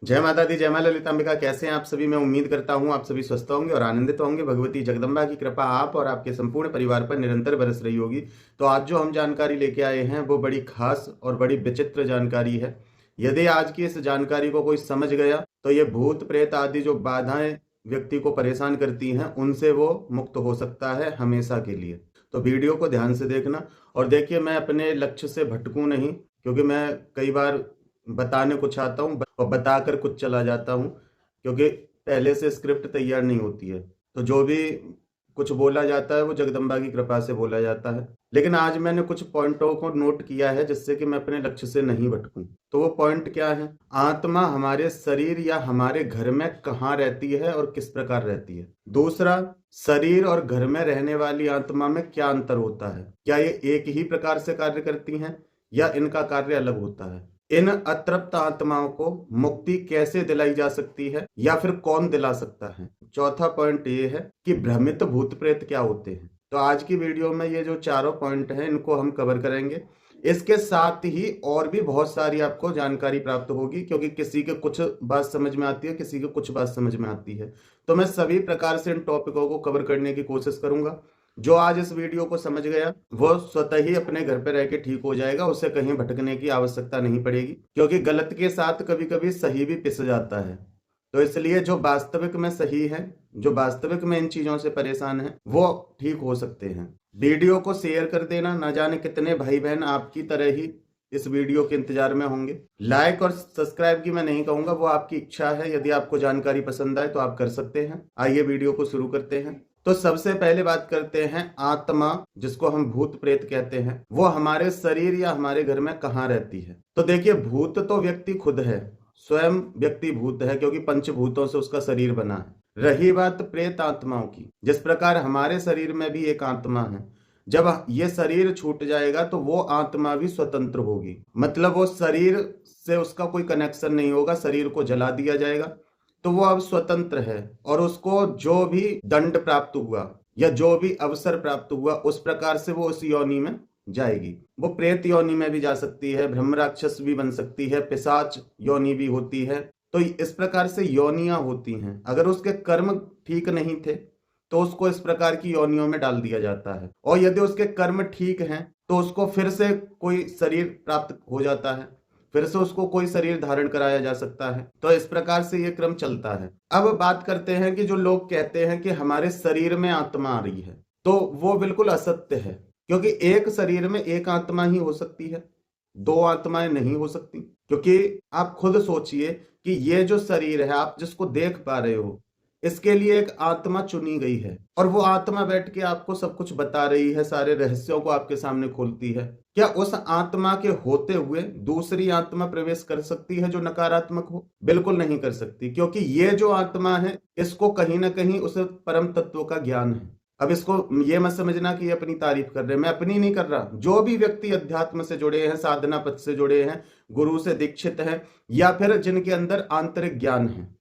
जय माता दी, जय मां ललितांबिका। कैसे हैं आप सभी? मैं उम्मीद करता हूं आप सभी स्वस्थ होंगे और आनंदित होंगे। भगवती जगदम्बा की कृपा आप और आपके संपूर्ण परिवार पर निरंतर बरस रही होगी। तो आज जो हम जानकारी लेके आए हैं वो बड़ी खास और बड़ी विचित्र जानकारी है। यदि आज की इस जानकारी को कोई समझ गया तो ये भूत प्रेत आदि जो बाधाएं व्यक्ति को परेशान करती हैं उनसे वो मुक्त हो सकता है हमेशा के लिए। तो वीडियो को ध्यान से देखना। और देखिए, मैं अपने लक्ष्य से भटकूं नहीं, क्योंकि मैं कई बार बताने कुछ आता हूँ और बताकर कुछ चला जाता हूँ, क्योंकि पहले से स्क्रिप्ट तैयार नहीं होती है। तो जो भी कुछ बोला जाता है वो जगदम्बा की कृपा से बोला जाता है। लेकिन आज मैंने कुछ पॉइंटों को नोट किया है जिससे कि मैं अपने लक्ष्य से नहीं भटकूं। तो वो पॉइंट क्या है? आत्मा हमारे शरीर या हमारे घर में कहाँ रहती है और किस प्रकार रहती है। दूसरा, शरीर और घर में रहने वाली आत्मा में क्या अंतर होता है? क्या ये एक ही प्रकार से कार्य करती हैं या इनका कार्य अलग होता है? इन अतृप्त आत्माओं को मुक्ति कैसे दिलाई जा सकती है या फिर कौन दिला सकता है? चौथा पॉइंट ये है कि भ्रमित भूत प्रेत क्या होते हैं। तो आज की वीडियो में ये जो चारों पॉइंट हैं इनको हम कवर करेंगे। इसके साथ ही और भी बहुत सारी आपको जानकारी प्राप्त होगी, क्योंकि किसी के कुछ बात समझ में आती है, किसी के कुछ बात समझ में आती है। तो मैं सभी प्रकार से इन टॉपिकों को कवर करने की कोशिश करूंगा। जो आज इस वीडियो को समझ गया वो स्वतः ही अपने घर पे रह के ठीक हो जाएगा। उसे कहीं भटकने की आवश्यकता नहीं पड़ेगी, क्योंकि गलत के साथ कभी कभी सही भी पिस जाता है। तो इसलिए जो वास्तविक में सही है, जो वास्तविक में इन चीजों से परेशान है, वो ठीक हो सकते हैं। वीडियो को शेयर कर देना। न जाने कितने भाई बहन आपकी तरह ही इस वीडियो के इंतजार में होंगे। लाइक और सब्सक्राइब की मैं नहीं कहूंगा, वो आपकी इच्छा है। यदि आपको जानकारी पसंद आए तो आप कर सकते हैं। आइए वीडियो को शुरू करते हैं। तो सबसे पहले बात करते हैं आत्मा, जिसको हम भूत प्रेत कहते हैं, वो हमारे शरीर या हमारे घर में कहाँ रहती है। तो देखिए, भूत तो व्यक्ति खुद है, स्वयं व्यक्ति भूत है, क्योंकि पंचभूतों से उसका शरीर बना है। रही बात प्रेत आत्माओं की, जिस प्रकार हमारे शरीर में भी एक आत्मा है, जब ये शरीर छूट जाएगा तो वो आत्मा भी स्वतंत्र होगी। मतलब वो शरीर से उसका कोई कनेक्शन नहीं होगा, शरीर को जला दिया जाएगा तो वो अब स्वतंत्र है। और उसको जो भी दंड प्राप्त हुआ या जो भी अवसर प्राप्त हुआ उस प्रकार से वो उस योनि में जाएगी। वो प्रेत योनि में भी जा सकती है, ब्रह्म राक्षस भी बन सकती है, पिशाच योनि भी होती है। तो इस प्रकार से योनियां होती हैं। अगर उसके कर्म ठीक नहीं थे तो उसको इस प्रकार की योनियों में डाल दिया जाता है, और यदि उसके कर्म ठीक हैं तो उसको फिर से कोई शरीर प्राप्त हो जाता है, फिर से उसको कोई शरीर धारण कराया जा सकता है। तो इस प्रकार से ये क्रम चलता है। अब बात करते हैं कि जो लोग कहते हैं कि हमारे शरीर में आत्मा आ रही है, तो वो बिल्कुल असत्य है। क्योंकि एक शरीर में एक आत्मा ही हो सकती है, दो आत्माएं नहीं हो सकती। क्योंकि आप खुद सोचिए कि ये जो शरीर है, आप जिसको देख पा रहे हो, इसके लिए एक आत्मा चुनी गई है, और वो आत्मा बैठ के आपको सब कुछ बता रही है, सारे रहस्यों को आपके सामने खोलती है। क्या उस आत्मा के होते हुए दूसरी आत्मा प्रवेश कर सकती है जो नकारात्मक हो? बिल्कुल नहीं कर सकती, क्योंकि ये जो आत्मा है इसको कहीं ना कहीं उस परम तत्व का ज्ञान है। अब इसको ये मत समझना कि ये अपनी तारीफ कर रहे हैं, मैं अपनी नहीं कर रहा। जो भी व्यक्ति अध्यात्म से जुड़े हैं, साधना पथ से जुड़े हैं, गुरु से दीक्षित हैं, या फिर जिनके अंदर आंतरिक ज्ञान है,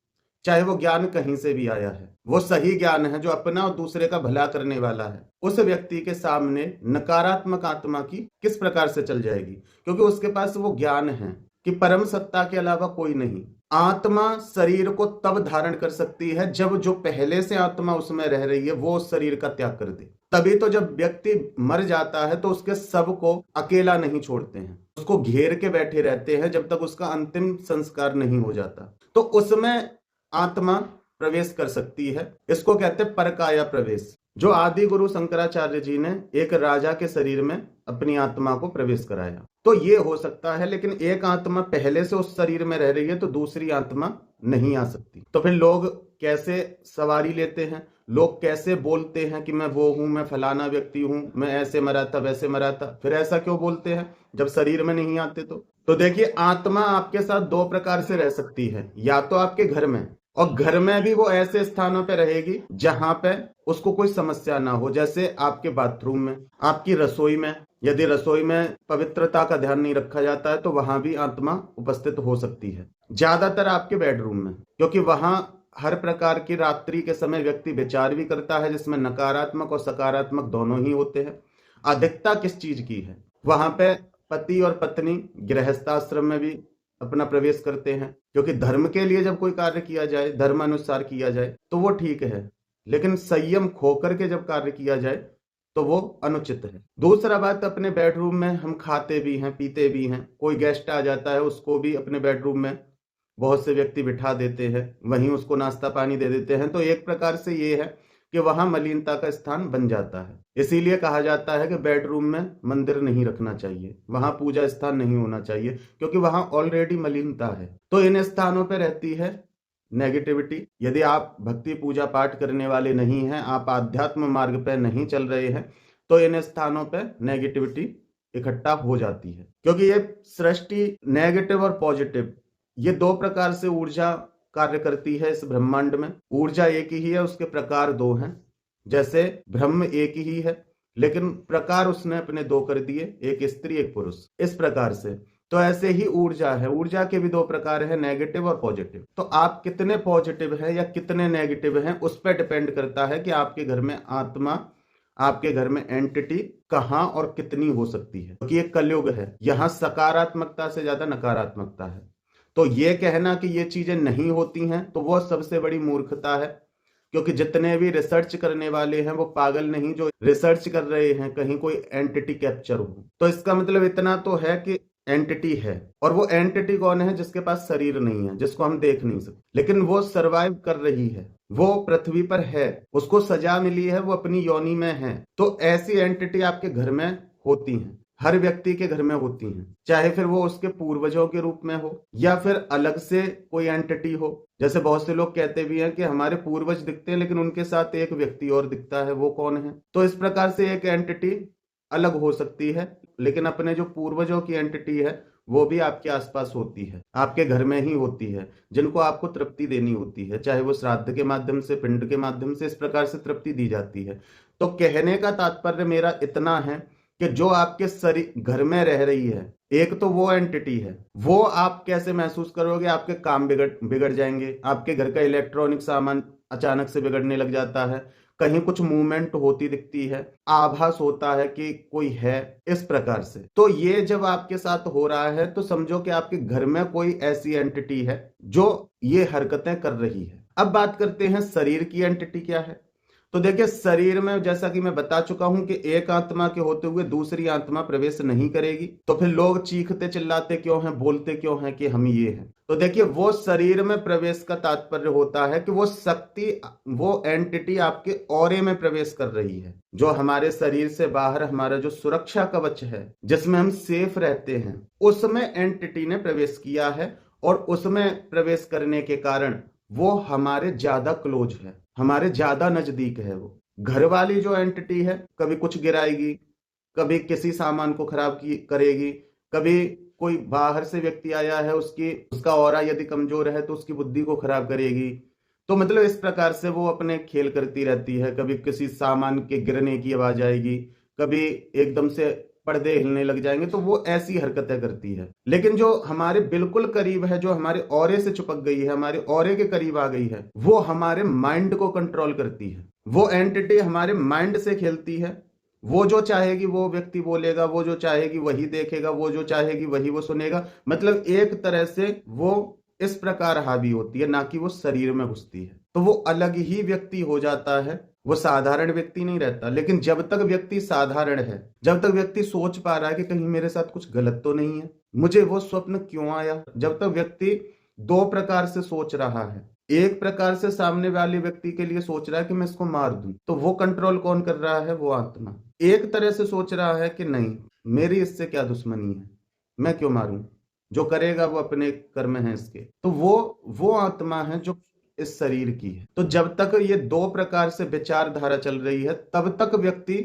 चाहे वो ज्ञान कहीं से भी आया है, वो सही ज्ञान है जो अपना और दूसरे का भला करने वाला है, उस व्यक्ति के सामने नकारात्मक आत्मा की किस प्रकार से चल जाएगी? क्योंकि उसके पास वो ज्ञान है कि परम सत्ता के अलावा कोई नहीं। आत्मा शरीर को तब धारण कर सकती है जब जो पहले से आत्मा उसमें रह रही है वो उस शरीर का त्याग कर दे। तभी तो जब व्यक्ति मर जाता है तो उसके शव को अकेला नहीं छोड़ते हैं, उसको घेर के बैठे रहते हैं जब तक उसका अंतिम संस्कार नहीं हो जाता। तो उसमें आत्मा प्रवेश कर सकती है। इसको कहते हैं परकाया प्रवेश। जो आदि गुरु शंकराचार्य जी ने एक राजा के शरीर में अपनी आत्मा को प्रवेश कराया, तो ये हो सकता है। लेकिन एक आत्मा पहले से उस शरीर में रह रही है तो दूसरी आत्मा नहीं आ सकती। तो फिर लोग कैसे सवारी लेते हैं, लोग कैसे बोलते हैं कि मैं वो हूं, मैं फलाना व्यक्ति हूं, मैं ऐसे मरा था वैसे मरा था। फिर ऐसा क्यों बोलते हैं जब शरीर में नहीं आते? तो देखिए, आत्मा आपके साथ दो प्रकार से रह सकती है। या तो आपके घर में, और घर में भी वो ऐसे स्थानों पे रहेगी जहां पे उसको कोई समस्या ना हो, जैसे आपके बाथरूम में, आपकी रसोई में। यदि रसोई में पवित्रता का ध्यान नहीं रखा जाता है तो वहां भी आत्मा उपस्थित हो सकती है। ज्यादातर आपके बेडरूम में, क्योंकि वहां हर प्रकार की रात्रि के समय व्यक्ति विचार भी करता है, जिसमें नकारात्मक और सकारात्मक दोनों ही होते हैं। अधिकता किस चीज की है? वहां पे पति और पत्नी गृहस्थाश्रम में भी अपना प्रवेश करते हैं, क्योंकि धर्म के लिए जब कोई कार्य किया जाए, धर्म अनुसार किया जाए तो वो ठीक है, लेकिन संयम खो करके जब कार्य किया जाए तो वो अनुचित है। दूसरा बात, अपने बेडरूम में हम खाते भी हैं, पीते भी हैं, कोई गेस्ट आ जाता है उसको भी अपने बेडरूम में बहुत से व्यक्ति बिठा देते हैं, वहीं उसको नाश्ता पानी दे देते हैं, तो एक प्रकार से ये है कि वहां मलिनता का स्थान बन जाता है। इसीलिए कहा जाता है कि बेडरूम में मंदिर नहीं रखना चाहिए, वहां पूजा स्थान नहीं होना चाहिए, क्योंकि वहां ऑलरेडी मलिनता है। तो इन स्थानों पर रहती है नेगेटिविटी। यदि आप भक्ति पूजा पाठ करने वाले नहीं हैं, आप आध्यात्म मार्ग पर नहीं चल रहे हैं, तो इन स्थानों पर नेगेटिविटी इकट्ठा हो जाती है, क्योंकि ये सृष्टि नेगेटिव और पॉजिटिव, ये दो प्रकार से ऊर्जा कार्य करती है इस ब्रह्मांड में। ऊर्जा एक ही है, उसके प्रकार दो हैं। जैसे ब्रह्म एक ही है, लेकिन प्रकार उसने अपने दो कर दिए, एक स्त्री एक पुरुष, इस प्रकार से। तो ऐसे ही ऊर्जा है, ऊर्जा के भी दो प्रकार है, नेगेटिव और पॉजिटिव। तो आप कितने पॉजिटिव हैं या कितने नेगेटिव हैं, उस पर डिपेंड करता है कि आपके घर में आत्मा, आपके घर में एंटिटी कहां और कितनी हो सकती है, क्योंकि ये कलयुग है, यहां सकारात्मकता से ज्यादा नकारात्मकता है। तो ये कहना कि ये चीजें नहीं होती हैं तो वो सबसे बड़ी मूर्खता है, क्योंकि जितने भी रिसर्च करने वाले हैं वो पागल नहीं जो रिसर्च कर रहे हैं कहीं कोई एंटिटी कैप्चर हो। तो इसका मतलब इतना तो है कि एंटिटी है, और वो एंटिटी कौन है? जिसके पास शरीर नहीं है, जिसको हम देख नहीं सकते, लेकिन वो सरवाइव कर रही है, वो पृथ्वी पर है, उसको सजा मिली है, वो अपनी योनि में है। तो ऐसी एंटिटी आपके घर में होती है, हर व्यक्ति के घर में होती हैं, चाहे फिर वो उसके पूर्वजों के रूप में हो या फिर अलग से कोई एंटिटी हो। जैसे बहुत से लोग कहते भी हैं कि हमारे पूर्वज दिखते हैं, लेकिन उनके साथ एक व्यक्ति और दिखता है, वो कौन है? तो इस प्रकार से एक एंटिटी अलग हो सकती है, लेकिन अपने जो पूर्वजों की एंटिटी है वो भी आपके आसपास होती है, आपके घर में ही होती है, जिनको आपको तृप्ति देनी होती है, चाहे वो श्राद्ध के माध्यम से, पिंड के माध्यम से, इस प्रकार से तृप्ति दी जाती है। तो कहने का तात्पर्य मेरा इतना है कि जो आपके शरीर घर में रह रही है, एक तो वो एंटिटी है, वो आप कैसे महसूस करोगे? आपके काम बिगड़ जाएंगे, आपके घर का इलेक्ट्रॉनिक सामान अचानक से बिगड़ने लग जाता है, कहीं कुछ मूवमेंट होती दिखती है, आभास होता है कि कोई है, इस प्रकार से। तो ये जब आपके साथ हो रहा है तो समझो कि आपके घर में कोई ऐसी एंटिटी है जो ये हरकतें कर रही है। अब बात करते हैं शरीर की एंटिटी क्या है। तो देखिए, शरीर में जैसा कि मैं बता चुका हूं कि एक आत्मा के होते हुए दूसरी आत्मा प्रवेश नहीं करेगी। तो फिर लोग चीखते चिल्लाते क्यों हैं, बोलते क्यों हैं कि हम ये हैं? तो देखिए, वो शरीर में प्रवेश का तात्पर्य होता है कि वो शक्ति, वो एंटिटी आपके ऑरे में प्रवेश कर रही है। जो हमारे शरीर से बाहर हमारा जो सुरक्षा कवच है, जिसमें हम सेफ रहते हैं, उसमें एंटिटी ने प्रवेश किया है, और उसमें प्रवेश करने के कारण वो हमारे ज्यादा क्लोज है, हमारे ज्यादा नजदीक है। वो घर वाली जो एंटिटी है, कभी कुछ गिराएगी, कभी किसी सामान को खराब करेगी, कभी कोई बाहर से व्यक्ति आया है, उसका ऑरा यदि कमजोर है तो उसकी बुद्धि को खराब करेगी। तो मतलब इस प्रकार से वो अपने खेल करती रहती है। कभी किसी सामान के गिरने की आवाज आएगी, कभी एकदम से पर्दे हिलने लग जाएंगे, तो वो ऐसी हरकतें करती है। लेकिन जो हमारे बिल्कुल करीब है, जो हमारे ऑरे से चिपक गई है, हमारे ऑरे के करीब आ गई है, वो हमारे माइंड को कंट्रोल करती है। वो एंटिटी हमारे माइंड से खेलती है। वो जो चाहेगी वो व्यक्ति बोलेगा, वो जो चाहेगी वही देखेगा, वो जो चाहेगी वही वो सुनेगा। मतलब एक तरह से वो इस प्रकार हावी होती है, ना कि वो शरीर में घुसती है। तो वो अलग ही व्यक्ति हो जाता है, वो साधारण व्यक्ति नहीं रहता। लेकिन जब तक व्यक्ति साधारण है, जब तक व्यक्ति सोच पा रहा है कि कहीं मेरे साथ कुछ गलत तो नहीं है, मुझे वो स्वप्न क्यों आया, जब तक व्यक्ति दो प्रकार से सोच रहा है, एक प्रकार से सामने वाले व्यक्ति के लिए सोच रहा है कि मैं इसको मार दूं, तो वो कंट्रोल कौन कर रहा है? वो आत्मा। एक तरह से सोच रहा है कि नहीं, मेरी इससे क्या दुश्मनी है, मैं क्यों मारूं, जो करेगा वो अपने कर्म है इसके। तो वो आत्मा है जो इस शरीर की है। तो जब तक ये दो प्रकार से विचारधारा चल रही है, तब तक व्यक्ति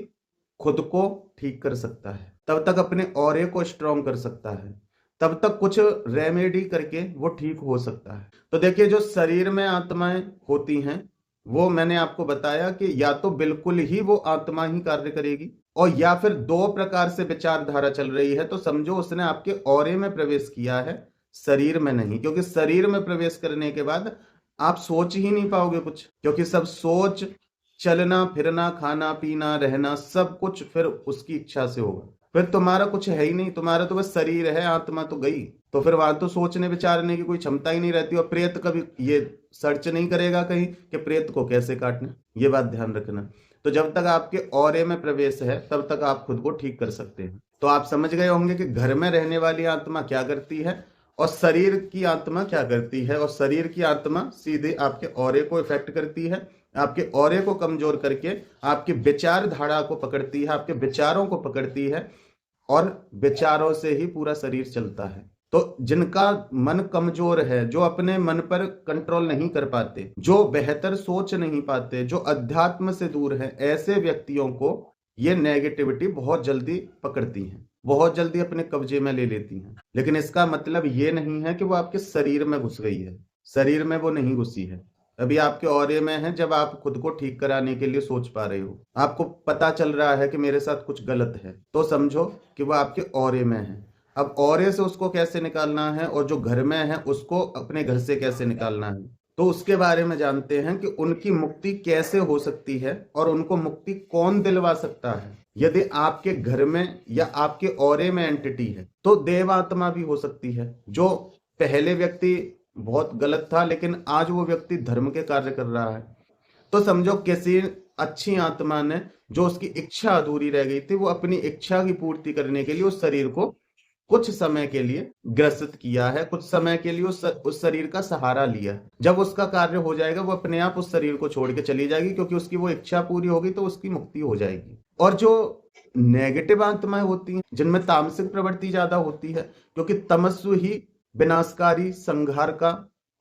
खुद को ठीक कर सकता है, तब तक अपने ऑरे को स्ट्रॉन्ग कर सकता है, तब तक कुछ रेमेडी करके वो ठीक हो सकता है। तो देखिए, जो शरीर में आत्माएं होती हैं, वो मैंने आपको बताया कि या तो बिल्कुल ही वो आत्मा ही कार्य करेगी, और या फिर दो प्रकार से विचारधारा चल रही है, तो समझो उसने आपके ऑरे में प्रवेश किया है, शरीर में नहीं। क्योंकि शरीर में प्रवेश करने के बाद आप सोच ही नहीं पाओगे कुछ, क्योंकि सब सोच, चलना फिरना, खाना पीना, रहना, सब कुछ फिर उसकी इच्छा से होगा। फिर तुम्हारा कुछ है ही नहीं, तुम्हारा तो बस शरीर है, आत्मा तो गई। तो फिर वहां तो सोचने विचारने की कोई क्षमता ही नहीं रहती। और प्रेत कभी ये सर्च नहीं करेगा कहीं कि प्रेत को कैसे काटना, ये बात ध्यान रखना। तो जब तक आपके औरे में प्रवेश है तब तक आप खुद को ठीक कर सकते हैं। तो आप समझ गए होंगे कि घर में रहने वाली आत्मा क्या करती है और शरीर की आत्मा क्या करती है। और शरीर की आत्मा सीधे आपके औरे को इफेक्ट करती है, आपके औरे को कमजोर करके आपकी विचारधारा को पकड़ती है, आपके विचारों को पकड़ती है, और विचारों से ही पूरा शरीर चलता है। तो जिनका मन कमजोर है, जो अपने मन पर कंट्रोल नहीं कर पाते, जो बेहतर सोच नहीं पाते, जो अध्यात्म से दूर है, ऐसे व्यक्तियों को ये नेगेटिविटी बहुत जल्दी पकड़ती है, बहुत जल्दी अपने कब्जे में ले लेती हैं। लेकिन इसका मतलब ये नहीं है कि वो आपके शरीर में घुस गई है, शरीर में वो नहीं घुसी है, अभी आपके औरे में है। जब आप खुद को ठीक कराने के लिए सोच पा रहे हो, आपको पता चल रहा है कि मेरे साथ कुछ गलत है, तो समझो कि वो आपके औरे में है। अब औरे से उसको कैसे निकालना है और जो घर में है उसको अपने घर से कैसे निकालना है, तो उसके बारे में जानते हैं कि उनकी मुक्ति कैसे हो सकती है और उनको मुक्ति कौन दिलवा सकता है। यदि आपके घर में या आपके औरे में एंटिटी है तो देवात्मा भी हो सकती है। जो पहले व्यक्ति बहुत गलत था लेकिन आज वो व्यक्ति धर्म के कार्य कर रहा है, तो समझो किसी अच्छी आत्मा ने, जो उसकी इच्छा अधूरी रह गई थी, वो अपनी इच्छा की पूर्ति करने के लिए उस शरीर को कुछ समय के लिए ग्रसित किया है, कुछ समय के लिए उस शरीर का सहारा लिया। जब उसका कार्य हो जाएगा वो अपने आप उस शरीर को छोड़ के चली जाएगी, क्योंकि उसकी वो इच्छा पूरी होगी तो उसकी मुक्ति हो जाएगी। और जो नेगेटिव आत्माएं होती हैं, जिनमें तामसिक प्रवृत्ति ज्यादा होती है, क्योंकि तमस्व ही विनाशकारी संहार का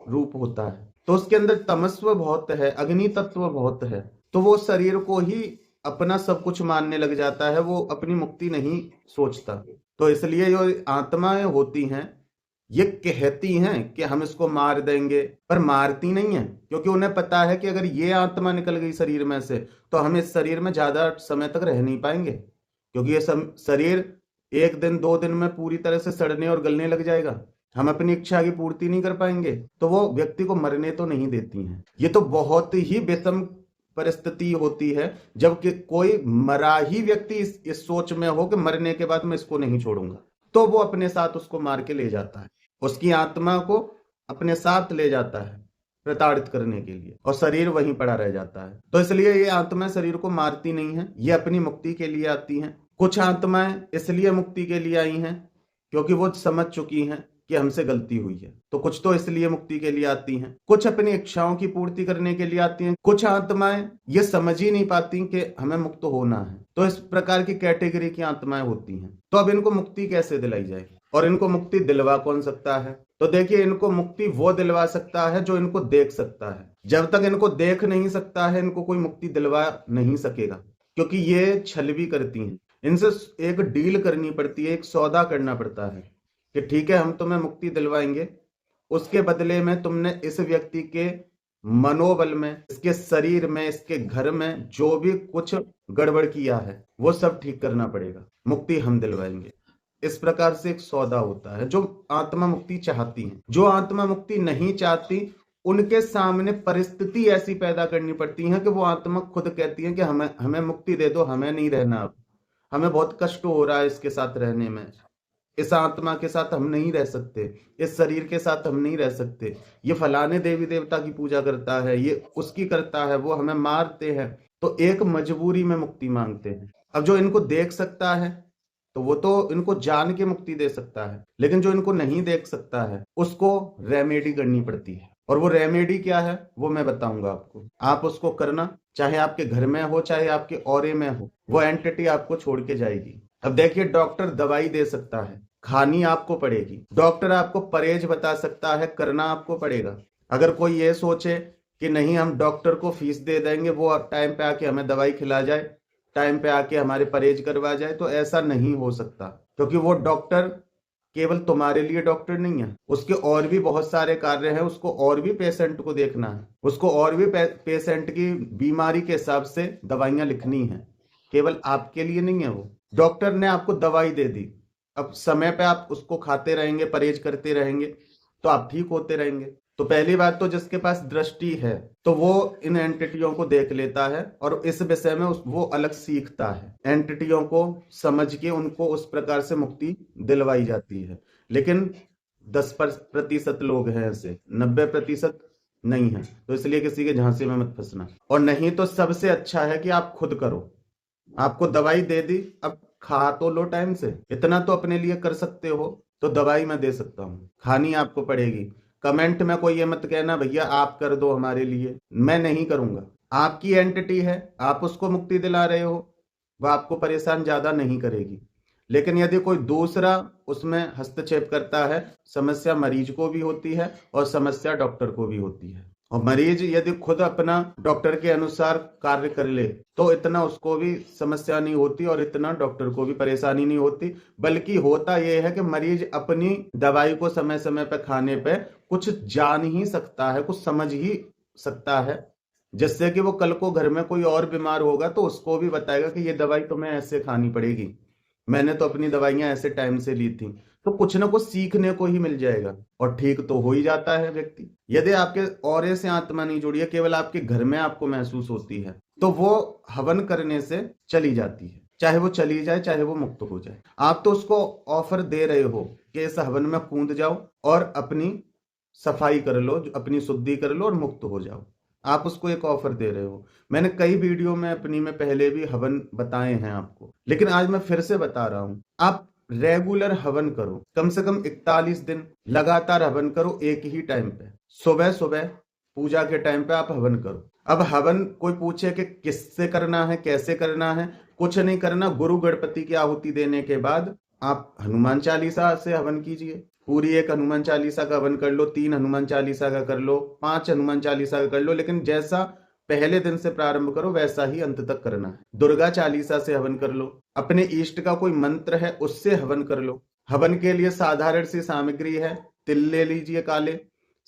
रूप होता है, तो उसके अंदर तमस्व बहुत है, अग्नि तत्व बहुत है, तो वो शरीर को ही अपना सब कुछ मानने लग जाता है, वो अपनी मुक्ति नहीं सोचता। तो इसलिए जो आत्माएं होती हैं ये कहती हैं कि हम इसको मार देंगे, पर मारती नहीं है, क्योंकि उन्हें पता है कि अगर ये आत्मा निकल गई शरीर में से तो हम इस शरीर में ज्यादा समय तक रह नहीं पाएंगे, क्योंकि ये शरीर 1 दिन 2 दिन में पूरी तरह से सड़ने और गलने लग जाएगा, हम अपनी इच्छा की पूर्ति नहीं कर पाएंगे। तो वो व्यक्ति को मरने तो नहीं देती हैं। ये तो बहुत ही विषम परिस्थिति होती है जबकि कोई मरा ही व्यक्ति इस सोच में हो कि मरने के बाद मैं इसको नहीं छोड़ूंगा, तो वो अपने साथ उसको मार के ले जाता है, उसकी आत्मा को अपने साथ ले जाता है प्रताड़ित करने के लिए, और शरीर वहीं पड़ा रह जाता है। तो इसलिए ये आत्मा शरीर को मारती नहीं है, ये अपनी मुक्ति के लिए आती हैं। कुछ आत्माएं इसलिए मुक्ति के लिए आई हैं क्योंकि वो समझ चुकी हैं कि हमसे गलती हुई है, तो कुछ तो इसलिए मुक्ति के लिए आती हैं, कुछ अपनी इच्छाओं की पूर्ति करने के लिए आती हैं। कुछ आत्माएं ये समझ ही नहीं पाती कि हमें मुक्त होना है। तो इस प्रकार की कैटेगरी की आत्माएं होती हैं। तो अब इनको मुक्ति कैसे दिलाई जाए और इनको मुक्ति दिलवा कौन सकता है? तो देखिए, इनको मुक्ति वो दिलवा सकता है जो इनको देख सकता है। जब तक इनको देख नहीं सकता है इनको कोई मुक्ति दिलवा नहीं सकेगा, क्योंकि ये छल भी करती हैं। इनसे एक डील करनी पड़ती है, एक सौदा करना पड़ता है कि ठीक है हम तुम्हें मुक्ति दिलवाएंगे, उसके बदले में तुमने इस व्यक्ति के मनोबल में, इसके शरीर में, इसके घर में जो भी कुछ गड़बड़ किया है वो सब ठीक करना पड़ेगा, मुक्ति हम दिलवाएंगे। इस प्रकार से एक सौदा होता है। जो आत्मा मुक्ति चाहती है, जो आत्मा मुक्ति नहीं चाहती, उनके सामने परिस्थिति ऐसी पैदा करनी पड़ती है कि वो आत्मा खुद कहती है कि हमें मुक्ति दे दो, हमें नहीं रहना, अब हमें बहुत कष्ट हो रहा है इसके साथ रहने में, इस आत्मा के साथ हम नहीं रह सकते, इस शरीर के साथ हम नहीं रह सकते, ये फलाने देवी देवता की पूजा करता है, ये उसकी करता है, वो हमें मारते हैं। तो एक मजबूरी में मुक्ति मांगते हैं। अब जो इनको देख सकता है तो वो तो इनको जान के मुक्ति दे सकता है, लेकिन जो इनको नहीं देख सकता है उसको रेमेडी करनी पड़ती है। और वो रेमेडी क्या है वो मैं बताऊंगा आपको। आप उसको करना, चाहे आपके घर में हो चाहे आपके औरे में हो, वो एंटिटी आपको छोड़ के जाएगी। अब देखिए, डॉक्टर दवाई दे सकता है, खानी आपको पड़ेगी। डॉक्टर आपको परहेज बता सकता है, करना आपको पड़ेगा। अगर कोई ये सोचे कि नहीं हम डॉक्टर को फीस दे देंगे, वो टाइम पे आके हमें दवाई खिला जाए, टाइम पे आके हमारे परहेज करवा जाए, तो ऐसा नहीं हो सकता, क्योंकि वो डॉक्टर केवल तुम्हारे लिए डॉक्टर नहीं है, उसके और भी बहुत सारे कार्य हैं। उसको और भी पेशेंट को देखना है, उसको और भी पेशेंट की बीमारी के हिसाब से दवाइयां लिखनी है, केवल आपके लिए नहीं है। वो डॉक्टर ने आपको दवाई दे दी, अब समय पे आप उसको खाते रहेंगे, परहेज करते रहेंगे तो आप ठीक होते रहेंगे। तो पहली बात तो जिसके पास दृष्टि है तो वो इन एंटिटियों को देख लेता है और इस विषय में वो अलग सीखता है। एंटिटियों को समझ के उनको उस प्रकार से मुक्ति दिलवाई जाती है। लेकिन 10% लोग हैं ऐसे, 90% नहीं है। तो इसलिए किसी के झांसे में मत फंसना। और नहीं तो सबसे अच्छा है कि आप खुद करो। आपको दवाई दे दी, अब खा तो लो टाइम से, इतना तो अपने लिए कर सकते हो। तो दवाई मैं दे सकता हूँ, खानी आपको पड़ेगी। कमेंट में कोई ये मत कहना भैया आप कर दो हमारे लिए, मैं नहीं करूंगा। आपकी एंटिटी है, आप उसको मुक्ति दिला रहे हो, वह आपको परेशान ज्यादा नहीं करेगी। लेकिन यदि कोई दूसरा उसमें हस्तक्षेप करता है, समस्या मरीज को भी होती है और समस्या डॉक्टर को भी होती है। और मरीज यदि खुद अपना डॉक्टर के अनुसार कार्य कर ले तो इतना उसको भी समस्या नहीं होती और इतना डॉक्टर को भी परेशानी नहीं होती। बल्कि होता यह है कि मरीज अपनी दवाई को समय समय पर खाने पे कुछ जान ही सकता है, कुछ समझ ही सकता है, जिससे कि वो कल को घर में कोई और बीमार होगा तो उसको भी बताएगा कि ये दवाई तुम्हें ऐसे खानी पड़ेगी, मैंने तो अपनी दवाइयां ऐसे टाइम से ली थी। तो कुछ ना कुछ सीखने को ही मिल जाएगा और ठीक तो हो ही जाता है व्यक्ति। यदि आपके ऑरे से आत्मा नहीं जुड़ी है, केवल आपके घर में आपको महसूस होती है, तो वो हवन करने से चली जाती है। चाहे वो चली जाए, चाहे वो मुक्त हो जाए, आप तो उसको ऑफर दे रहे हो कि इस हवन में कूद जाओ और अपनी सफाई कर लो, अपनी शुद्धि कर लो और मुक्त हो जाओ। आप उसको एक ऑफर दे रहे हो। मैंने कई वीडियो में अपनी में पहले भी हवन बताए हैं आपको, लेकिन आज मैं फिर से बता रहा हूं। आप रेगुलर हवन करो, कम से कम 41 दिन लगातार हवन करो एक ही टाइम पे। सुबह सुबह पूजा के टाइम पे आप हवन करो। अब हवन कोई पूछे कि किससे करना है, कैसे करना है, कुछ नहीं करना। गुरु गणपति की आहुति देने के बाद आप हनुमान चालीसा से हवन कीजिए। पूरी एक हनुमान चालीसा का हवन कर लो, 3 हनुमान चालीसा का कर लो, 5 हनुमान चालीसा का कर लो, लेकिन जैसा पहले दिन से प्रारंभ करो वैसा ही अंत तक करना है। दुर्गा चालीसा से हवन कर लो, अपने इष्ट का कोई मंत्र है उससे हवन कर लो। हवन के लिए साधारण सी सामग्री है, तिल ले लीजिए, काले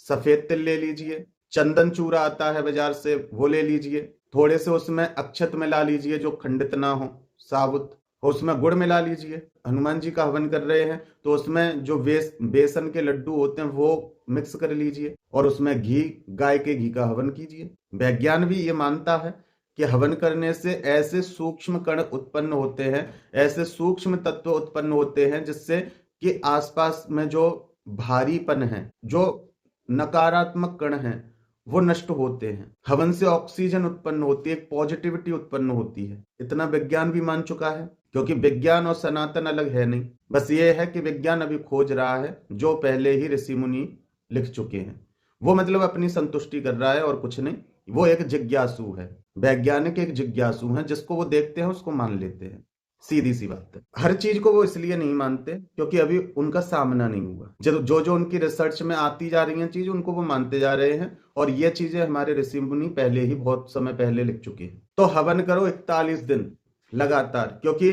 सफेद तिल ले लीजिए, चंदन चूरा आता है बाजार से वो ले लीजिए, थोड़े से उसमें अक्षत मिला लीजिए जो खंडित ना हो, साबुत, उसमें गुड़ मिला लीजिए। हनुमान जी का हवन कर रहे हैं तो उसमें जो बेसन के लड्डू होते हैं वो मिक्स कर लीजिए और उसमें घी, गाय के घी का हवन कीजिए। विज्ञान भी ये मानता है कि हवन करने से ऐसे सूक्ष्म कण उत्पन्न होते हैं, ऐसे सूक्ष्म तत्व उत्पन्न होते हैं जिससे कि आसपास में जो भारीपन है, जो नकारात्मक कण हैं, वो नष्ट होते हैं। हवन से ऑक्सीजन उत्पन्न होती है, एक पॉजिटिविटी उत्पन्न होती है। इतना विज्ञान भी मान चुका है, क्योंकि विज्ञान और सनातन अलग है नहीं। बस ये है कि विज्ञान अभी खोज रहा है जो पहले ही ऋषि मुनि लिख चुके हैं। वो मतलब अपनी संतुष्टि कर रहा है और कुछ नहीं। वो एक जिज्ञासु है, वैज्ञानिक एक जिज्ञासु है, जिसको वो देखते हैं उसको मान लेते हैं। सीधी सी बात है। हर चीज को वो इसलिए नहीं मानते क्योंकि अभी उनका सामना नहीं हुआ। जो जो उनकी रिसर्च में आती जा रही हैं चीज, उनको वो मानते जा रहे हैं। और ये चीजें हमारे ऋषि मुनि पहले ही बहुत समय पहले लिख चुके हैं। तो हवन करो 41 दिन लगातार, क्योंकि